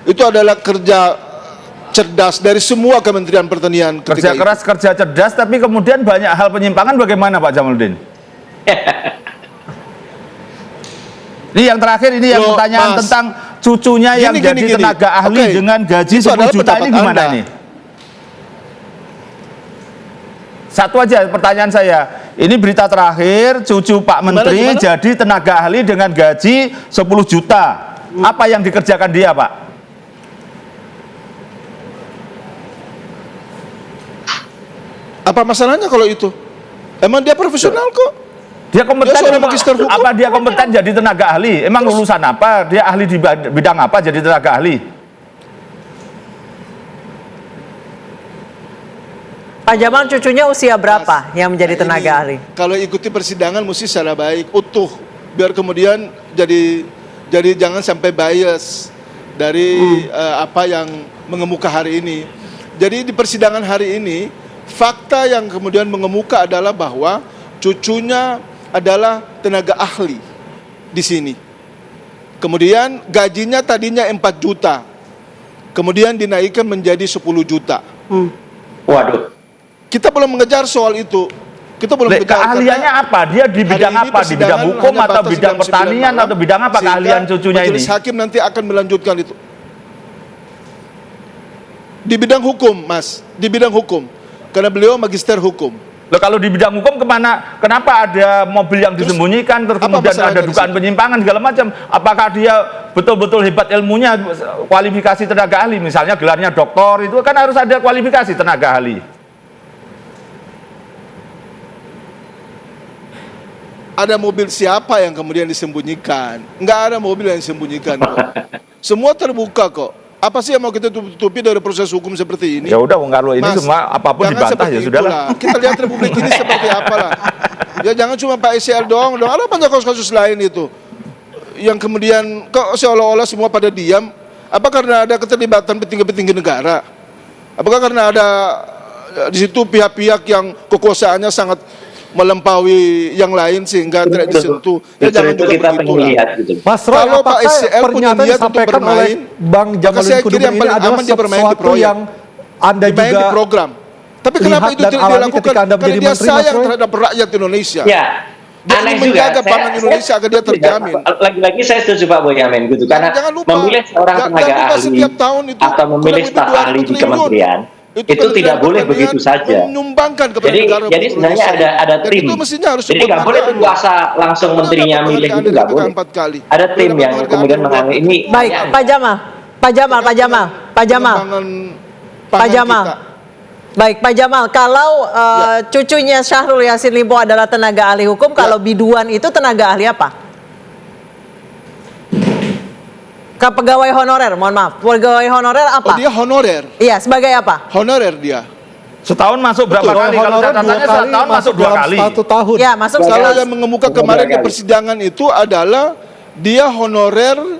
Speaker 13: itu adalah kerja cerdas dari semua Kementerian Pertanian ketika
Speaker 2: Kerja keras, kerja cerdas, tapi kemudian banyak hal penyimpangan bagaimana Pak Jamaludin? Ini yang terakhir, ini yang
Speaker 13: Loh,
Speaker 2: pertanyaan
Speaker 13: Mas,
Speaker 2: tentang cucunya yang
Speaker 13: gini,
Speaker 2: jadi
Speaker 13: gini.
Speaker 2: tenaga ahli
Speaker 13: Oke,
Speaker 2: dengan gaji
Speaker 13: itu
Speaker 2: 10
Speaker 13: adalah
Speaker 2: juta ini
Speaker 13: pendapat
Speaker 2: gimana
Speaker 13: Anda.
Speaker 2: ini? Satu aja pertanyaan saya, ini berita terakhir, cucu Pak Menteri
Speaker 13: gimana?
Speaker 2: jadi tenaga ahli dengan gaji 10 juta. Apa yang dikerjakan dia, Pak?
Speaker 13: Apa masalahnya kalau itu? Emang dia profesional kok.
Speaker 2: Dia kompeten,
Speaker 13: Dia seorang magister hukum.
Speaker 2: apa dia kompeten jadi tenaga ahli? Emang lulusan apa? Dia ahli di bidang apa jadi tenaga ahli?
Speaker 6: Pak Jamal, cucunya usia berapa yang menjadi tenaga ahli?
Speaker 13: Kalau ikuti persidangan mesti secara baik, utuh, biar kemudian jadi jangan sampai bias dari apa yang mengemuka hari ini. Jadi di persidangan hari ini fakta yang kemudian mengemuka adalah bahwa cucunya adalah tenaga ahli di sini. Kemudian gajinya tadinya 4 juta, kemudian dinaikkan menjadi 10 juta.
Speaker 9: Waduh.
Speaker 13: Kita belum mengejar soal itu. Kita belum mengejar.
Speaker 2: Keahliannya apa? Dia di bidang
Speaker 13: hari ini
Speaker 2: apa? Di bidang
Speaker 13: persidangan
Speaker 2: hukum
Speaker 13: hanya
Speaker 2: atau
Speaker 13: batas
Speaker 2: bidang
Speaker 13: jam 9
Speaker 2: pertanian
Speaker 13: malam,
Speaker 2: atau bidang apa
Speaker 13: sehingga
Speaker 2: keahlian cucunya ini?
Speaker 13: Majelis hakim nanti akan melanjutkan itu. Di bidang hukum, Mas. Di bidang hukum. Karena beliau magister hukum.
Speaker 2: Loh, kalau di bidang hukum kemana? Kenapa ada mobil yang disembunyikan, terus kemudian ada dugaan penyimpangan segala macam? Apakah dia betul-betul hebat ilmunya, kualifikasi tenaga ahli? Misalnya gelarnya doktor, itu kan harus ada kualifikasi tenaga ahli.
Speaker 13: Ada mobil siapa yang kemudian disembunyikan? Enggak ada mobil yang disembunyikan kok. Semua terbuka kok. Apa sih yang mau kita tutupi dari proses hukum seperti ini?
Speaker 2: Ya udah, kalau ini
Speaker 13: Mas,
Speaker 2: semua apapun
Speaker 13: jangan
Speaker 2: dibantah
Speaker 13: seperti
Speaker 2: ya sudahlah.
Speaker 13: itulah. Kita lihat Republik ini seperti apalah. Ya jangan cuma Pak SCL doang. Ada banyak kasus-kasus lain itu. Yang kemudian kok seolah-olah semua pada diam. Apa karena ada keterlibatan petinggi-petinggi negara? Apakah karena ada di situ pihak-pihak yang kekuasaannya sangat melampaui yang lain sehingga tidak disentuh? Ya jangan juga begitulah.
Speaker 5: Mas Roy,
Speaker 13: Kalau Pak
Speaker 5: apakah
Speaker 13: SCL punya
Speaker 5: pernyataan
Speaker 13: niat untuk
Speaker 5: disampaikan oleh
Speaker 13: bermain,
Speaker 5: Bang
Speaker 13: maka
Speaker 5: Jamaludin
Speaker 13: saya kira
Speaker 5: Kudus
Speaker 13: yang
Speaker 5: ini
Speaker 13: paling
Speaker 5: adalah
Speaker 13: aman dia bermain di
Speaker 5: sesuatu
Speaker 13: proyek.
Speaker 5: yang Anda
Speaker 13: Dimain
Speaker 5: juga
Speaker 13: di program. Tapi kenapa
Speaker 5: lihat
Speaker 13: itu
Speaker 5: dan
Speaker 13: tidak
Speaker 5: alami
Speaker 13: dilakukan?
Speaker 5: ketika Anda
Speaker 13: Karena
Speaker 5: menjadi
Speaker 13: dia
Speaker 5: menteri, Mas
Speaker 13: sayang
Speaker 5: Roy?
Speaker 13: terhadap rakyat Indonesia.
Speaker 9: Ya.
Speaker 13: Dia
Speaker 9: Aneh
Speaker 13: ingin
Speaker 9: juga.
Speaker 13: menjaga pangan Indonesia agar dia terjamin.
Speaker 9: Lagi-lagi saya setuju Pak Boyamin gitu. Karena
Speaker 13: Jangan lupa,
Speaker 9: memilih seorang tenaga
Speaker 13: lupa
Speaker 9: ahli
Speaker 13: setiap tahun itu
Speaker 9: atau memilih
Speaker 13: kurang lebih
Speaker 9: staf
Speaker 13: 200
Speaker 9: ahli di
Speaker 13: triliun.
Speaker 9: kementerian itu tidak boleh begitu saja.
Speaker 13: Menyumbangkan kepada
Speaker 9: Jadi
Speaker 13: negara
Speaker 9: sebenarnya
Speaker 13: Indonesia.
Speaker 9: ada
Speaker 13: Dan
Speaker 9: tim.
Speaker 13: itu mestinya harus
Speaker 9: Jadi nggak boleh kuasa langsung menterinya milih itu nggak boleh. Ada tim yang kemudian mengambil ini.
Speaker 6: Baik, Pak Jamal. Baik, Pak Jamal, kalau cucunya Syahrul Yassin Limpo adalah tenaga ahli hukum, kalau biduan itu tenaga ahli apa? Pegawai honorer, mohon maaf. Pegawai honorer apa?
Speaker 13: Oh, dia honorer.
Speaker 6: Iya, sebagai apa?
Speaker 13: Honorer dia.
Speaker 2: Setahun masuk berapa kali? Kalau catatannya setahun masuk 2 kali.
Speaker 5: 1 tahun.
Speaker 6: Ya, masuk
Speaker 13: Kalau
Speaker 6: sekali.
Speaker 13: yang mengemuka kemarin di persidangan itu adalah dia honorer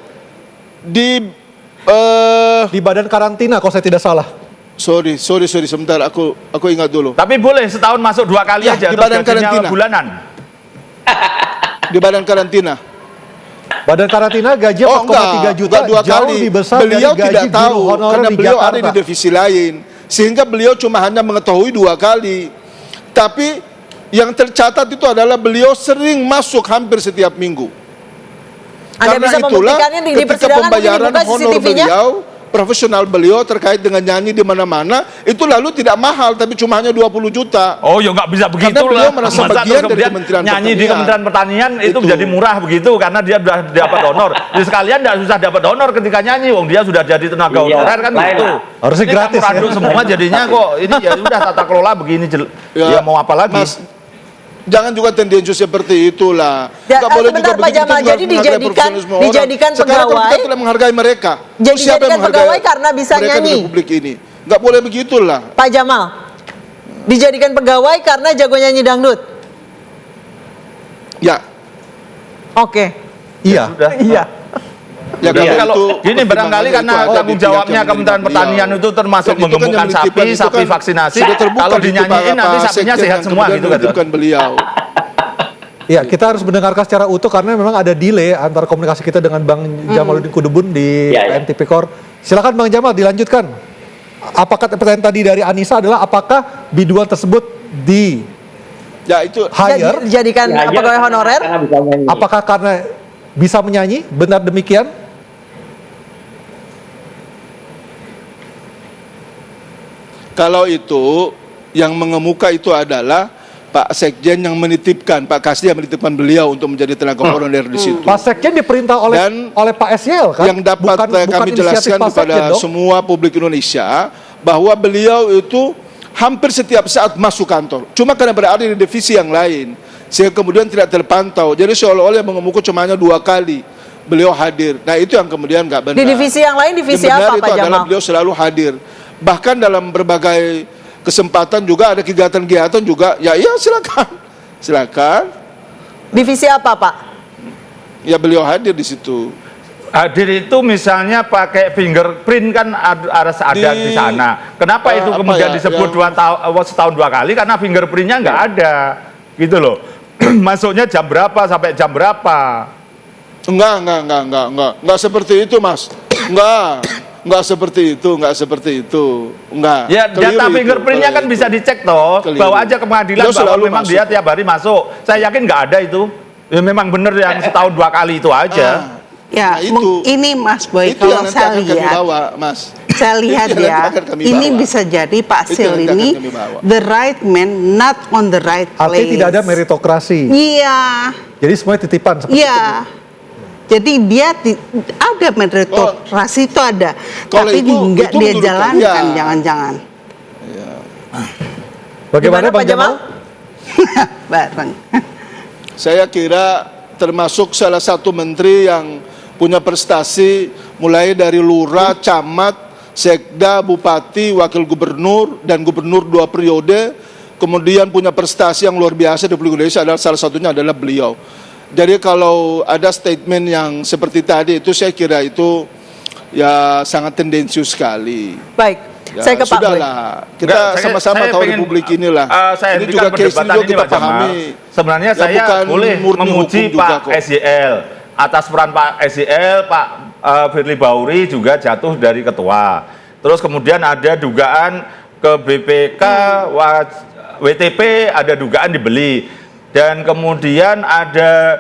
Speaker 13: di
Speaker 5: badan karantina kalau saya tidak salah.
Speaker 13: Sorry, sebentar aku ingat dulu.
Speaker 2: Tapi boleh setahun masuk 2 kali
Speaker 13: Ya,
Speaker 2: aja,
Speaker 13: di
Speaker 2: terus
Speaker 13: badan
Speaker 2: gajinya
Speaker 13: karantina.
Speaker 2: bulanan.
Speaker 13: Di badan karantina.
Speaker 5: Badan karantina gaji 4,3 juta,
Speaker 13: enggak 2
Speaker 5: jauh
Speaker 13: kali.
Speaker 5: lebih besar
Speaker 13: Beliau
Speaker 5: dari gaji
Speaker 13: tidak tahu
Speaker 5: guru honorer
Speaker 13: karena
Speaker 5: di
Speaker 13: beliau
Speaker 5: Jakarta.
Speaker 13: ada di divisi lain. Sehingga beliau cuma hanya mengetahui 2 kali. Tapi yang tercatat itu adalah beliau sering masuk hampir setiap minggu.
Speaker 6: Anda bisa membuktikannya di
Speaker 13: ketika
Speaker 6: persidangan, mungkin
Speaker 13: pembayaran
Speaker 6: dibuka
Speaker 13: honor
Speaker 6: CCTV-nya?
Speaker 13: beliau profesional beliau terkait dengan nyanyi di mana-mana itu lalu tidak mahal tapi cuma hanya 20 juta.
Speaker 2: Oh ya nggak bisa begitu
Speaker 13: Karena beliau
Speaker 2: lah.
Speaker 13: merasa
Speaker 2: Masa
Speaker 13: bagian
Speaker 2: terus
Speaker 13: dari
Speaker 2: kemudian
Speaker 13: Kementerian
Speaker 2: nyanyi di
Speaker 13: Pertanian.
Speaker 2: Kementerian Pertanian itu
Speaker 13: Itu.
Speaker 2: jadi murah begitu karena dia sudah dapat honor. Jadi sekalian tidak susah dapat honor ketika nyanyi, wong dia sudah jadi tenaga
Speaker 9: Iya,
Speaker 2: honorer kan
Speaker 9: lain
Speaker 2: gitu.
Speaker 9: lah.
Speaker 5: Harusnya
Speaker 2: Ini
Speaker 5: gratis,
Speaker 2: campur aduk
Speaker 5: ya.
Speaker 2: semua jadinya kok ini ya sudah tata kelola begini ya mau apa lagi?
Speaker 13: Mas, jangan juga tendensius seperti itulah. Nggak boleh juga
Speaker 6: sebentar, Pak
Speaker 13: begitu,
Speaker 6: Jamal.
Speaker 13: kita
Speaker 6: Jadi
Speaker 13: harus menghargai profesionalisme orang.
Speaker 6: dijadikan
Speaker 13: Sekarang kan
Speaker 6: pegawai.
Speaker 13: kita tidak menghargai mereka.
Speaker 6: Jadi
Speaker 13: Terus siapa yang
Speaker 6: dijadikan
Speaker 13: menghargai
Speaker 6: pegawai karena bisa
Speaker 13: mereka
Speaker 6: nyanyi.
Speaker 13: di Republik ini? Nggak boleh begitulah.
Speaker 6: Pak Jamal, dijadikan pegawai karena jago nyanyi dangdut.
Speaker 13: Ya.
Speaker 6: Oke.
Speaker 5: Iya.
Speaker 2: Sudah.
Speaker 6: Iya.
Speaker 13: Ya
Speaker 2: Jadi
Speaker 13: kalau
Speaker 2: kalau
Speaker 13: itu
Speaker 2: gini barangkali
Speaker 13: pertimbangannya
Speaker 2: karena
Speaker 13: itu ada
Speaker 2: tanggung
Speaker 13: di
Speaker 2: jawabnya
Speaker 13: pihak yang
Speaker 2: Kementerian
Speaker 13: menerima
Speaker 2: Pertanian
Speaker 13: beliau.
Speaker 2: itu termasuk
Speaker 13: Dan itu kan yang
Speaker 2: mengemukkan
Speaker 13: menitipkan itu
Speaker 2: sapi
Speaker 13: kan
Speaker 2: vaksinasi.
Speaker 13: sudah terbuka
Speaker 2: Kalau
Speaker 13: di
Speaker 2: dinyanyiin nanti sapinya
Speaker 13: Sekjen
Speaker 2: sehat
Speaker 13: yang
Speaker 2: semua
Speaker 13: kemudian
Speaker 2: gitu kan.
Speaker 13: menitipkan beliau.
Speaker 5: Ya, kita harus mendengarkan secara utuh karena memang ada delay antara komunikasi kita dengan Bang Jamaluddin Kudubun di
Speaker 9: Ya, ya.
Speaker 5: MTP Kor. Silakan Bang Jamal dilanjutkan. Apakah pertanyaan tadi dari Anissa adalah apakah biduan tersebut di
Speaker 13: Ya itu
Speaker 5: hire?
Speaker 6: Dijadikan
Speaker 9: Ya,
Speaker 6: pegawai honorer?
Speaker 9: karena bisa nyanyi.
Speaker 5: Apakah karena bisa menyanyi? Benar demikian?
Speaker 13: kalau itu yang mengemuka itu adalah Pak Sekjen yang menitipkan, Pak Kasdi yang menitipkan beliau untuk menjadi tenaga honorer di situ.
Speaker 5: Pak Sekjen diperintah oleh Pak SYL kan?
Speaker 13: Yang dapat kami
Speaker 5: inisiatif
Speaker 13: jelaskan
Speaker 5: Pak
Speaker 13: kepada
Speaker 5: Sekjen dong?
Speaker 13: semua publik Indonesia bahwa beliau itu hampir setiap saat masuk kantor. Cuma karena berada di divisi yang lain, sehingga kemudian tidak terpantau. Jadi seolah-olah yang mengemuka cuma hanya 2 kali beliau hadir. Nah itu yang kemudian nggak benar.
Speaker 6: Di divisi yang lain, divisi
Speaker 13: Yang benar
Speaker 6: apa
Speaker 13: itu
Speaker 6: Pak
Speaker 13: adalah
Speaker 6: Jamal?
Speaker 13: beliau selalu hadir. Bahkan dalam berbagai kesempatan juga ada kegiatan-kegiatan juga. Ya silakan.
Speaker 6: Divisi apa Pak?
Speaker 13: Ya beliau hadir di situ.
Speaker 2: Hadir itu misalnya pakai fingerprint kan ada di sana. Kenapa itu
Speaker 13: apa
Speaker 2: kemudian
Speaker 13: ya,
Speaker 2: disebut setahun 2 kali? Karena fingerprintnya nggak ada, gitu loh. Masuknya jam berapa sampai jam berapa?
Speaker 13: Enggak seperti itu, Mas. Enggak seperti itu. Enggak.
Speaker 2: Ya
Speaker 13: Keliru
Speaker 2: data
Speaker 13: itu,
Speaker 2: fingerprintnya kan
Speaker 13: kalau
Speaker 2: bisa
Speaker 13: itu.
Speaker 2: dicek toh.
Speaker 13: Keliru.
Speaker 2: Bawa aja ke pengadilan
Speaker 13: Beliau
Speaker 2: bahwa
Speaker 13: selalu
Speaker 2: memang
Speaker 13: masuk.
Speaker 2: dia tiap hari masuk. Saya yakin nggak ada itu. Ya memang benar yang setahun 2 kali itu aja.
Speaker 12: Ya,
Speaker 13: Nah, itu.
Speaker 12: ini Mas Boy,
Speaker 13: Itu yang
Speaker 12: kalau
Speaker 13: nanti
Speaker 12: saya
Speaker 13: akan kami
Speaker 12: lihat,
Speaker 13: bawa, Mas.
Speaker 12: saya lihat
Speaker 13: Itu yang
Speaker 12: ya,
Speaker 13: nanti akan kami
Speaker 12: ini
Speaker 13: bawa.
Speaker 12: bisa jadi Pak
Speaker 13: Itu
Speaker 12: Sil
Speaker 13: yang nanti
Speaker 12: ini
Speaker 13: akan kami bawa.
Speaker 12: the right man, not on the right place.
Speaker 5: Artinya tidak ada meritokrasi.
Speaker 12: Iya,
Speaker 5: Jadi semuanya titipan seperti
Speaker 12: iya. Jadi dia ada meritokrasi itu ada,
Speaker 13: kalau
Speaker 12: tapi
Speaker 13: itu
Speaker 12: nggak dia
Speaker 13: menurut
Speaker 12: jalankan,
Speaker 13: kami, ya.
Speaker 12: jangan-jangan.
Speaker 5: Bagaimana
Speaker 6: Gimana,
Speaker 5: Bang
Speaker 6: Pak Jamal?
Speaker 12: Bareng.
Speaker 13: Saya kira termasuk salah satu menteri yang punya prestasi mulai dari lurah, camat, sekda, bupati, wakil gubernur, dan gubernur 2 periode. Kemudian punya prestasi yang luar biasa di Republik Indonesia adalah salah satunya adalah beliau. Jadi kalau ada statement yang seperti tadi itu saya kira itu ya sangat tendensius sekali.
Speaker 6: Baik,
Speaker 13: Ya,
Speaker 6: saya ke Pak Boy.
Speaker 13: sudahlah. Kita
Speaker 2: Enggak,
Speaker 13: sama-sama
Speaker 2: saya
Speaker 13: tahu
Speaker 2: pengen,
Speaker 13: Republik inilah.
Speaker 2: saya
Speaker 13: Ini
Speaker 2: hentikan
Speaker 13: juga case ini
Speaker 2: perdebatan
Speaker 13: juga kita
Speaker 2: Pak Jamal.
Speaker 13: pahami.
Speaker 2: Sebenarnya
Speaker 13: Ya,
Speaker 2: saya
Speaker 13: bukan
Speaker 2: boleh
Speaker 13: murni
Speaker 2: memuji
Speaker 13: hukum juga
Speaker 2: Pak
Speaker 13: kok.
Speaker 2: SYL atas peran Pak SYL, Pak Firly Bahuri juga jatuh dari ketua. Terus kemudian ada dugaan ke BPK, WTP ada dugaan dibeli. Dan kemudian ada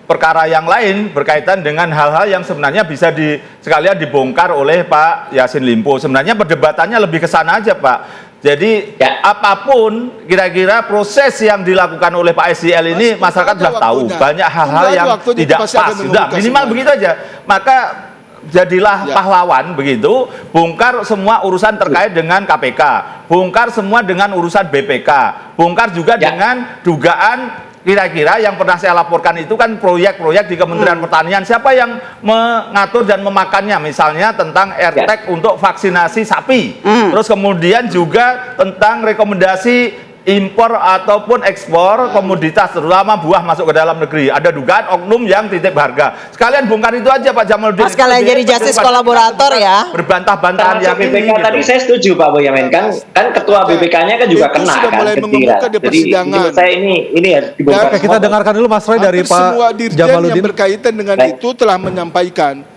Speaker 2: perkara yang lain berkaitan dengan hal-hal yang sebenarnya bisa sekalian dibongkar oleh Pak Yassin Limpo. Sebenarnya perdebatannya lebih ke sana aja, Pak. Jadi apapun kira-kira proses yang dilakukan oleh Pak SYL ini masyarakat sudah tahu. Banyak hal-hal yang tidak pas. Sudah minimal begitu aja. Maka jadilah pahlawan begitu, bongkar semua urusan terkait dengan KPK, bongkar semua dengan urusan BPK, bongkar juga dengan dugaan kira-kira yang pernah saya laporkan itu kan proyek-proyek di Kementerian Pertanian. Siapa yang mengatur dan memakannya? Misalnya tentang AirTag untuk vaksinasi sapi. Terus kemudian juga tentang rekomendasi impor ataupun ekspor komoditas terutama buah masuk ke dalam negeri. Ada dugaan oknum yang titip harga. Sekalian bongkar itu aja Pak Jamaluddin.
Speaker 6: Mas sekalian jadi justice kolaborator ya.
Speaker 2: Berbantah-bantahan yang
Speaker 9: BPK
Speaker 2: ini.
Speaker 9: tadi saya setuju Pak Boyamin, kan ketua BPK-nya kan juga
Speaker 13: Itu
Speaker 9: kena
Speaker 13: sudah
Speaker 9: kan
Speaker 13: mulai
Speaker 9: ketika.
Speaker 13: mengemuka di
Speaker 9: Jadi
Speaker 13: persidangan.
Speaker 9: menurut saya ini harus dibongkar.
Speaker 5: Oke, kita dengarkan dulu Mas Roy dari
Speaker 13: Hampir
Speaker 5: Pak
Speaker 13: semua dirjen yang
Speaker 5: Jamaluddin.
Speaker 13: berkaitan dengan itu telah menyampaikan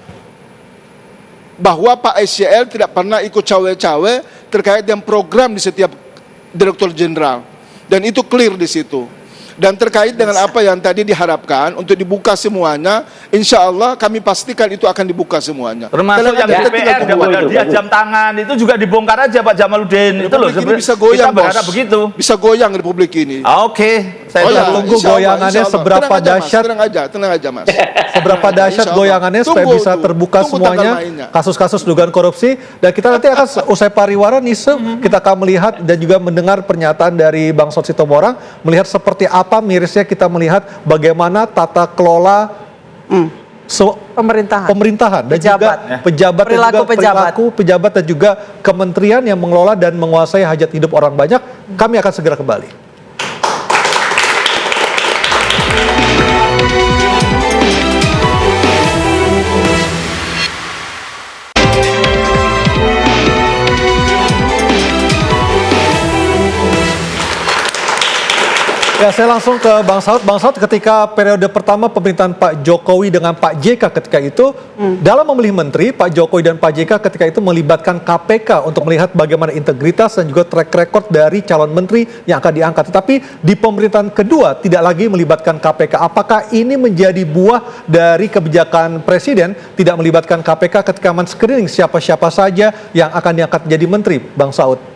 Speaker 13: bahwa Pak SYL tidak pernah ikut cawe-cawe terkait dengan program di setiap direktur jenderal. Dan itu clear di situ. Dan terkait dengan apa yang tadi diharapkan untuk dibuka semuanya, insya Allah kami pastikan itu akan dibuka semuanya.
Speaker 2: Termasuk yang DPR dapat hadiah jam tangan itu juga dibongkar aja Pak Jamaludin. Itu loh
Speaker 13: Republik ini bisa goyang,
Speaker 2: kita berharap
Speaker 13: Bos.
Speaker 2: begitu.
Speaker 13: Bisa goyang Republik ini.
Speaker 2: Oke, saya
Speaker 5: tunggu goyangannya seberapa dahsyat.
Speaker 13: Tenang aja Mas.
Speaker 5: Seberapa dahsyat goyangannya supaya bisa terbuka semuanya kasus-kasus dugaan korupsi, dan kita nanti akan usai pariwara kita akan melihat dan juga mendengar pernyataan dari Bang Saud Sitomorang melihat seperti apa mirisnya kita melihat bagaimana tata kelola pemerintahan dan juga pejabat dan juga perilaku pejabat dan juga kementerian yang mengelola dan menguasai hajat hidup orang banyak. Kami akan segera kembali. Ya, saya langsung ke Bang Saud. Bang Saud, ketika periode pertama pemerintahan Pak Jokowi dengan Pak JK ketika itu, dalam memilih menteri, Pak Jokowi dan Pak JK ketika itu melibatkan KPK untuk melihat bagaimana integritas dan juga track record dari calon menteri yang akan diangkat. Tetapi di pemerintahan kedua tidak lagi melibatkan KPK. Apakah ini menjadi buah dari kebijakan Presiden tidak melibatkan KPK ketika men-screening siapa-siapa saja yang akan diangkat menjadi menteri, Bang Saud?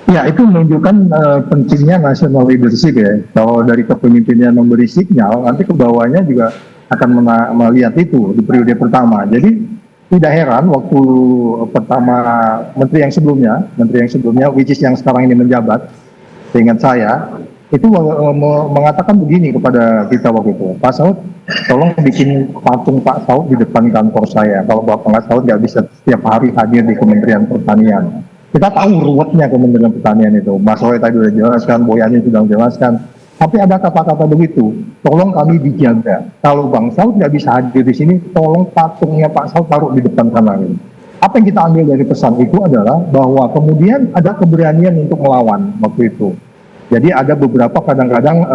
Speaker 11: Ya, itu menunjukkan pentingnya national leadership ya. Kalau dari kepemimpinan memberi sinyal, nanti ke bawahnya juga akan melihat itu di periode pertama. Jadi tidak heran waktu pertama menteri yang sebelumnya, which is yang sekarang ini menjabat, seingat saya, itu mengatakan begini kepada kita waktu itu, Pak Saud, tolong bikin patung Pak Saud di depan kantor saya. Kalau Bapak Saud nggak bisa setiap hari hadir di Kementerian Pertanian. Kita tahu ruwetnya Kementerian Pertanian itu. Mas Roy tadi sudah jelaskan, Boyani sudah menjelaskan. Tapi ada kata-kata begitu, tolong kami dijaga. Kalau Bang Saud nggak bisa hadir di sini, tolong patungnya Pak Saud taruh di depan sana. Apa yang kita ambil dari pesan itu adalah bahwa kemudian ada keberanian untuk melawan waktu itu. Jadi ada beberapa kadang-kadang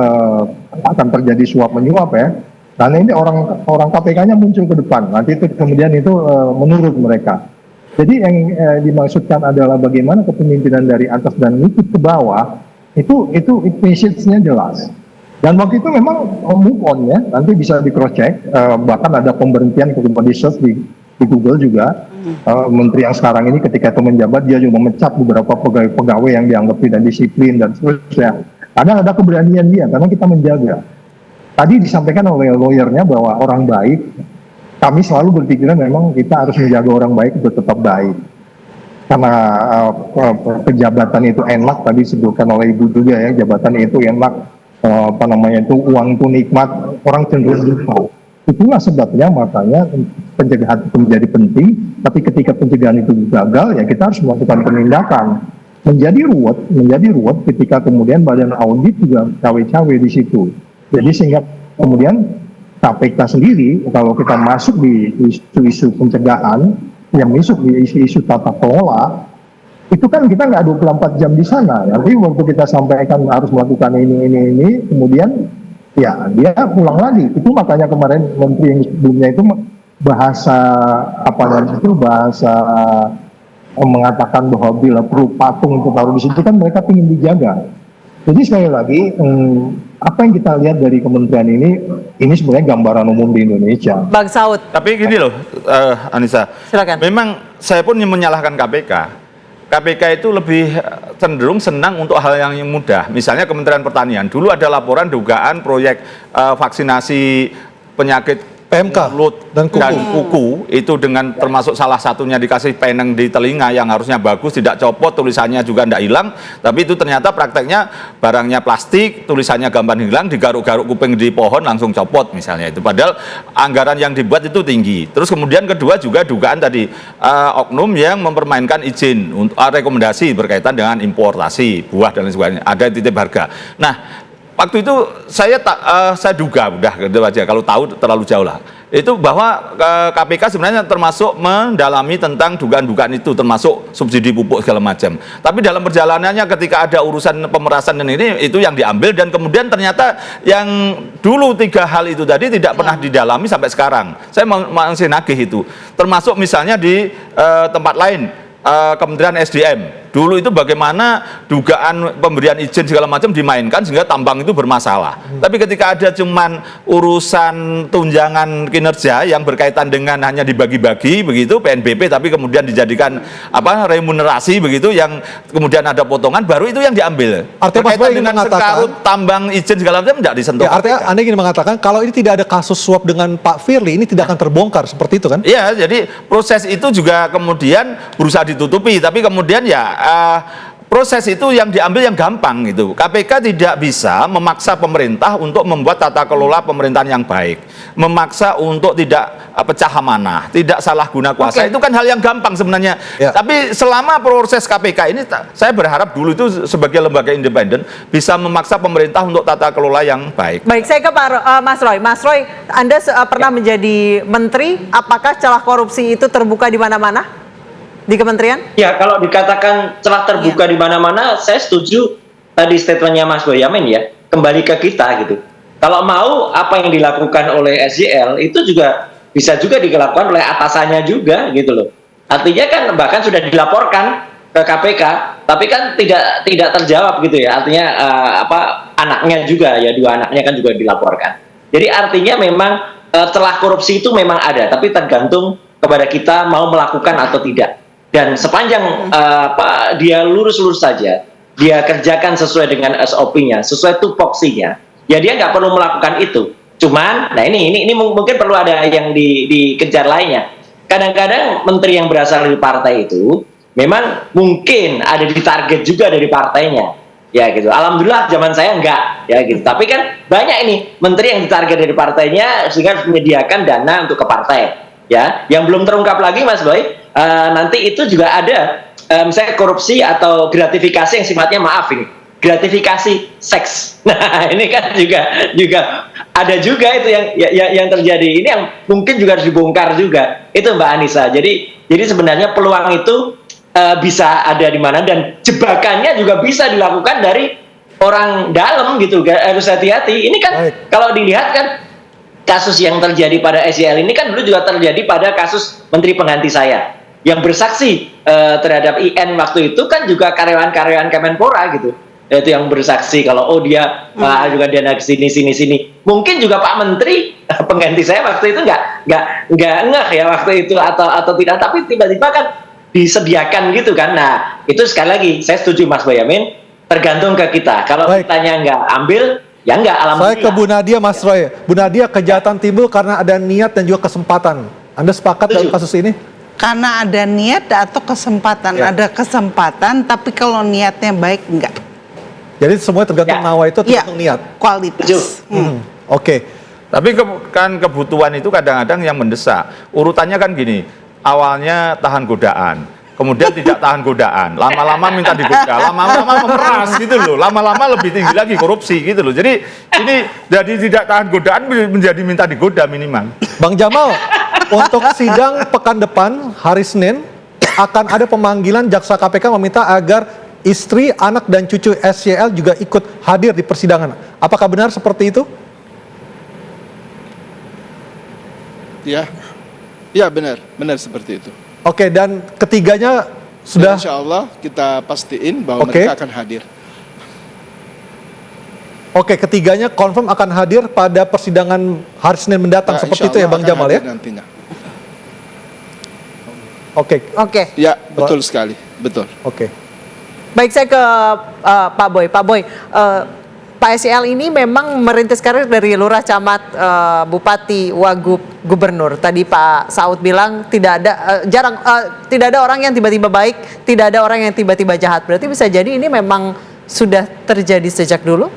Speaker 11: akan terjadi suap menyuap ya. Karena ini orang KPK-nya muncul ke depan. Nanti itu kemudian itu menurut mereka. Jadi yang dimaksudkan adalah bagaimana kepemimpinan dari atas dan ikut ke bawah, itu message-nya jelas. Dan waktu itu memang move on ya, nanti bisa di cross check, bahkan ada pemberhentian ketika di search di Google juga. Menteri yang sekarang ini ketika itu menjabat, dia juga memecat beberapa pegawai yang dianggap tidak disiplin dan seterusnya. Kadang ada keberanian dia, karena kita menjaga. Tadi disampaikan oleh lawyernya bahwa orang baik, kami selalu berpikiran memang kita harus menjaga orang baik untuk tetap baik. Karena pejabatan itu enak, tadi disebutkan oleh Ibu juga ya, jabatan itu enak, uang itu nikmat, orang cenderung lupa. Itulah sebabnya makanya pencegahan itu menjadi penting, tapi ketika pencegahan itu gagal, ya kita harus melakukan penindakan. Menjadi ruwet ketika kemudian badan audit juga cawe-cawe di situ. Jadi sehingga kemudian KPK sendiri, kalau kita masuk di isu-isu pencegahan, yang masuk di isu-isu tata kelola, itu kan kita nggak 24 jam di sana. Nanti waktu kita sampaikan harus melakukan ini, kemudian ya dia pulang lagi. Itu makanya kemarin menteri yang sebelumnya itu bahasa mengatakan bahwa bila perlu patung itu taruh di situ kan mereka ingin dijaga. Jadi sekali lagi, apa yang kita lihat dari kementerian ini sebenarnya gambaran umum di Indonesia.
Speaker 6: Bang Saud.
Speaker 2: Tapi gini loh, Anissa.
Speaker 6: Silakan.
Speaker 2: Memang saya pun menyalahkan KPK. KPK itu lebih cenderung senang untuk hal yang mudah. Misalnya Kementerian Pertanian. Dulu ada laporan dugaan proyek vaksinasi penyakit
Speaker 5: PMK
Speaker 2: mulut
Speaker 5: dan
Speaker 2: kuku itu dengan termasuk salah satunya dikasih peneng di telinga yang harusnya bagus, tidak copot, tulisannya juga tidak hilang, tapi itu ternyata prakteknya barangnya plastik, tulisannya gampang hilang, digaruk-garuk kuping di pohon langsung copot misalnya itu. Padahal anggaran yang dibuat itu tinggi. Terus kemudian kedua juga dugaan tadi oknum yang mempermainkan izin untuk rekomendasi berkaitan dengan importasi buah dan lain sebagainya. Ada titip harga. Nah, waktu itu saya duga udah gitu aja, kalau tahu terlalu jauh lah. Itu bahwa KPK sebenarnya termasuk mendalami tentang dugaan-dugaan itu, termasuk subsidi pupuk segala macam. Tapi dalam perjalanannya ketika ada urusan pemerasan dan ini itu yang diambil, dan kemudian ternyata yang dulu 3 hal itu tadi tidak pernah didalami sampai sekarang. Saya masih nagih itu. Termasuk misalnya di tempat lain, Kementerian SDM. Dulu itu bagaimana dugaan pemberian izin segala macam dimainkan sehingga tambang itu bermasalah. Tapi ketika ada cuman urusan tunjangan kinerja yang berkaitan dengan hanya dibagi-bagi begitu PNBP, tapi kemudian dijadikan remunerasi begitu yang kemudian ada potongan, baru itu yang diambil.
Speaker 5: Artinya Mas Boy ingin
Speaker 2: dengan
Speaker 5: mengatakan
Speaker 2: sekarut tambang izin segala macam tidak disentuh.
Speaker 5: Ya, artinya Anda ingin mengatakan kalau ini tidak ada kasus suap dengan Pak Firly, ini tidak akan terbongkar seperti itu kan?
Speaker 2: Iya, jadi proses itu juga kemudian berusaha ditutupi, tapi kemudian ya proses itu yang diambil yang gampang gitu. KPK tidak bisa memaksa pemerintah untuk membuat tata kelola pemerintahan yang baik, memaksa untuk tidak pecah amanah, tidak salah guna kuasa. Itu kan hal yang gampang sebenarnya. Tapi selama proses KPK ini, saya berharap dulu itu sebagai lembaga independen bisa memaksa pemerintah untuk tata kelola yang baik.
Speaker 6: Baik, saya ke Mas Roy. Mas Roy, Anda pernah menjadi menteri, apakah celah korupsi itu terbuka di mana-mana? Di kementerian?
Speaker 9: Ya, kalau dikatakan celah terbuka di mana-mana, saya setuju tadi statementnya Mas Boyamin ya, kembali ke kita gitu. Kalau mau apa yang dilakukan oleh SJL itu juga bisa juga dilakukan oleh atasannya juga gitu loh. Artinya kan bahkan sudah dilaporkan ke KPK, tapi kan tidak terjawab gitu ya. Artinya anaknya juga ya, 2 anaknya kan juga dilaporkan. Jadi artinya memang celah korupsi itu memang ada, tapi tergantung kepada kita mau melakukan atau tidak. Dan sepanjang dia lurus-lurus saja, dia kerjakan sesuai dengan SOP-nya, sesuai tupoksinya, ya dia nggak perlu melakukan itu. Cuman, nah ini mungkin perlu ada yang dikejar lainnya. Kadang-kadang menteri yang berasal dari partai itu memang mungkin ada ditarget juga dari partainya, ya gitu. Alhamdulillah zaman saya enggak, ya gitu. Tapi kan banyak ini menteri yang ditarget dari partainya sehingga menyediakan dana untuk ke partai, ya. Yang belum terungkap lagi, Mas Boy. Nanti itu juga ada misalnya korupsi atau gratifikasi yang sifatnya gratifikasi seks. Nah ini kan juga ada juga itu yang terjadi. Ini yang mungkin juga harus dibongkar juga. Itu Mbak Anissa. Jadi sebenarnya peluang itu bisa ada di mana, dan jebakannya juga bisa dilakukan dari orang dalam gitu. Harus hati-hati. Ini kan kalau dilihat kan kasus yang terjadi pada SJL ini kan dulu juga terjadi pada kasus menteri pengganti saya. Yang bersaksi terhadap IN waktu itu kan juga karyawan-karyawan Kemenpora gitu. Itu yang bersaksi kalau dia juga dana ke sini. Mungkin juga Pak Menteri pengganti saya waktu itu nggak ngeh ya waktu itu atau tidak, tapi tiba-tiba kan disediakan gitu kan. Nah, itu sekali lagi saya setuju Mas Boyamin, tergantung ke kita. Kalau kitanya nggak ambil, ya nggak, alhamdulillah.
Speaker 5: Saya ke Bu Nadia, Mas Roy. Bu Nadia, kejahatan timbul karena ada niat dan juga kesempatan. Anda sepakat dalam kasus ini?
Speaker 12: Karena ada niat atau kesempatan. Ada kesempatan, tapi kalau niatnya baik, enggak.
Speaker 5: Jadi semuanya tergantung nawa itu, tergantung niat.
Speaker 12: Kualitas.
Speaker 5: Oke.
Speaker 2: Tapi kan kebutuhan itu kadang-kadang yang mendesak. Urutannya kan gini, awalnya tahan godaan, kemudian tidak tahan godaan, lama-lama minta digoda, lama-lama memeras gitu loh, lama-lama lebih tinggi lagi korupsi gitu loh. Jadi ini dari tidak tahan godaan menjadi minta digoda minimal.
Speaker 5: Bang Jamal, untuk sidang pekan depan hari Senin akan ada pemanggilan jaksa KPK meminta agar istri, anak dan cucu SJL juga ikut hadir di persidangan. Apakah benar seperti itu?
Speaker 13: Ya benar seperti itu.
Speaker 5: Oke, dan ketiganya sudah.
Speaker 13: Insya Allah kita pastiin bahwa mereka akan hadir.
Speaker 5: Oke, ketiganya confirm akan hadir pada persidangan hari Senin mendatang, seperti itu ya Bang Jamal ya?
Speaker 13: Nantinya.
Speaker 5: Oke.
Speaker 13: Ya, betul sekali, betul.
Speaker 5: Oke.
Speaker 6: Baik, saya ke Pak Boy. Pak Boy, Pak SJL ini memang merintis karir dari lurah, camat, bupati, wagub, gubernur. Tadi Pak Saud bilang tidak ada orang yang tiba-tiba baik, tidak ada orang yang tiba-tiba jahat. Berarti bisa jadi ini memang sudah terjadi sejak dulu?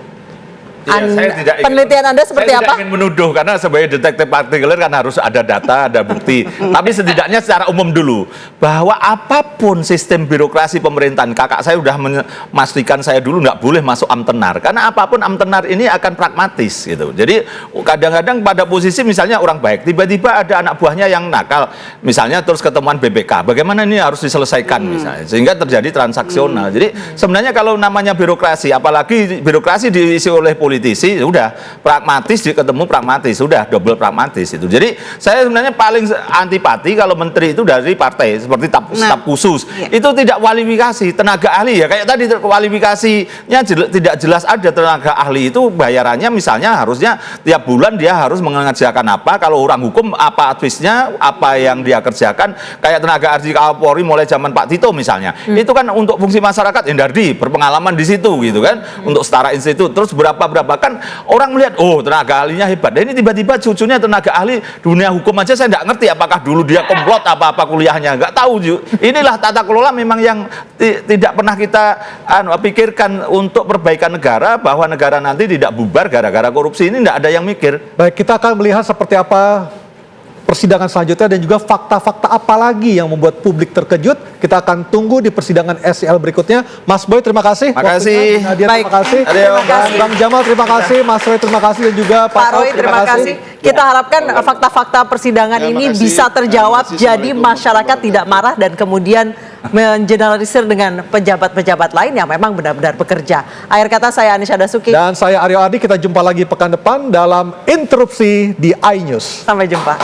Speaker 6: Penelitian Anda seperti apa?
Speaker 2: Saya tidak ingin menuduh, karena sebagai detektif partikelir kan harus ada data, ada bukti. Tapi setidaknya secara umum dulu, bahwa apapun sistem birokrasi pemerintahan, kakak saya sudah memastikan saya dulu nggak boleh masuk Amtenar, karena apapun Amtenar ini akan pragmatis gitu. Jadi kadang-kadang pada posisi misalnya orang baik, tiba-tiba ada anak buahnya yang nakal, misalnya terus ketemuan BPK, bagaimana ini harus diselesaikan misalnya, sehingga terjadi transaksional. Jadi sebenarnya kalau namanya birokrasi, apalagi birokrasi diisi oleh polisi, politisi, udah pragmatis ketemu pragmatis, sudah double pragmatis itu. Jadi saya sebenarnya paling antipati kalau menteri itu dari partai seperti staf khusus. Itu tidak kualifikasi tenaga ahli ya, kayak tadi kualifikasinya tidak jelas ada tenaga ahli itu bayarannya misalnya harusnya tiap bulan dia harus mengerjakan apa, kalau orang hukum apa advisnya, apa yang dia kerjakan, kayak tenaga ahli Kapolri mulai zaman Pak Tito misalnya. Itu kan untuk fungsi masyarakat, Hendardi berpengalaman di situ gitu kan, untuk setara institut. Terus berapa kan orang melihat, oh tenaga ahlinya hebat. Dan ini tiba-tiba cucunya tenaga ahli dunia hukum aja saya nggak ngerti apakah dulu dia komplot apa kuliahnya, nggak tahu. Inilah tata kelola memang yang tidak pernah kita pikirkan untuk perbaikan negara, bahwa negara nanti tidak bubar gara-gara korupsi. Ini tidak ada yang mikir.
Speaker 5: Baik, kita akan melihat seperti apa persidangan selanjutnya dan juga fakta-fakta apa lagi yang membuat publik terkejut. Kita akan tunggu di persidangan SEL berikutnya. Mas Boy, terima kasih.
Speaker 2: Terima kasih.
Speaker 5: Terima kasih. Dan Bang Jamal, terima kasih. Mas Roy, terima kasih. Dan juga
Speaker 6: Pak Roy, terima kasih. Kita harapkan fakta-fakta persidangan ini bisa terjawab, jadi masyarakat tidak marah dan kemudian mengeneralisir dengan pejabat-pejabat lain yang memang benar-benar bekerja. Akhir kata, saya Anisha Dasuki.
Speaker 5: Dan saya Aryo Adi. Kita jumpa lagi pekan depan dalam Interupsi di iNews.
Speaker 6: Sampai jumpa.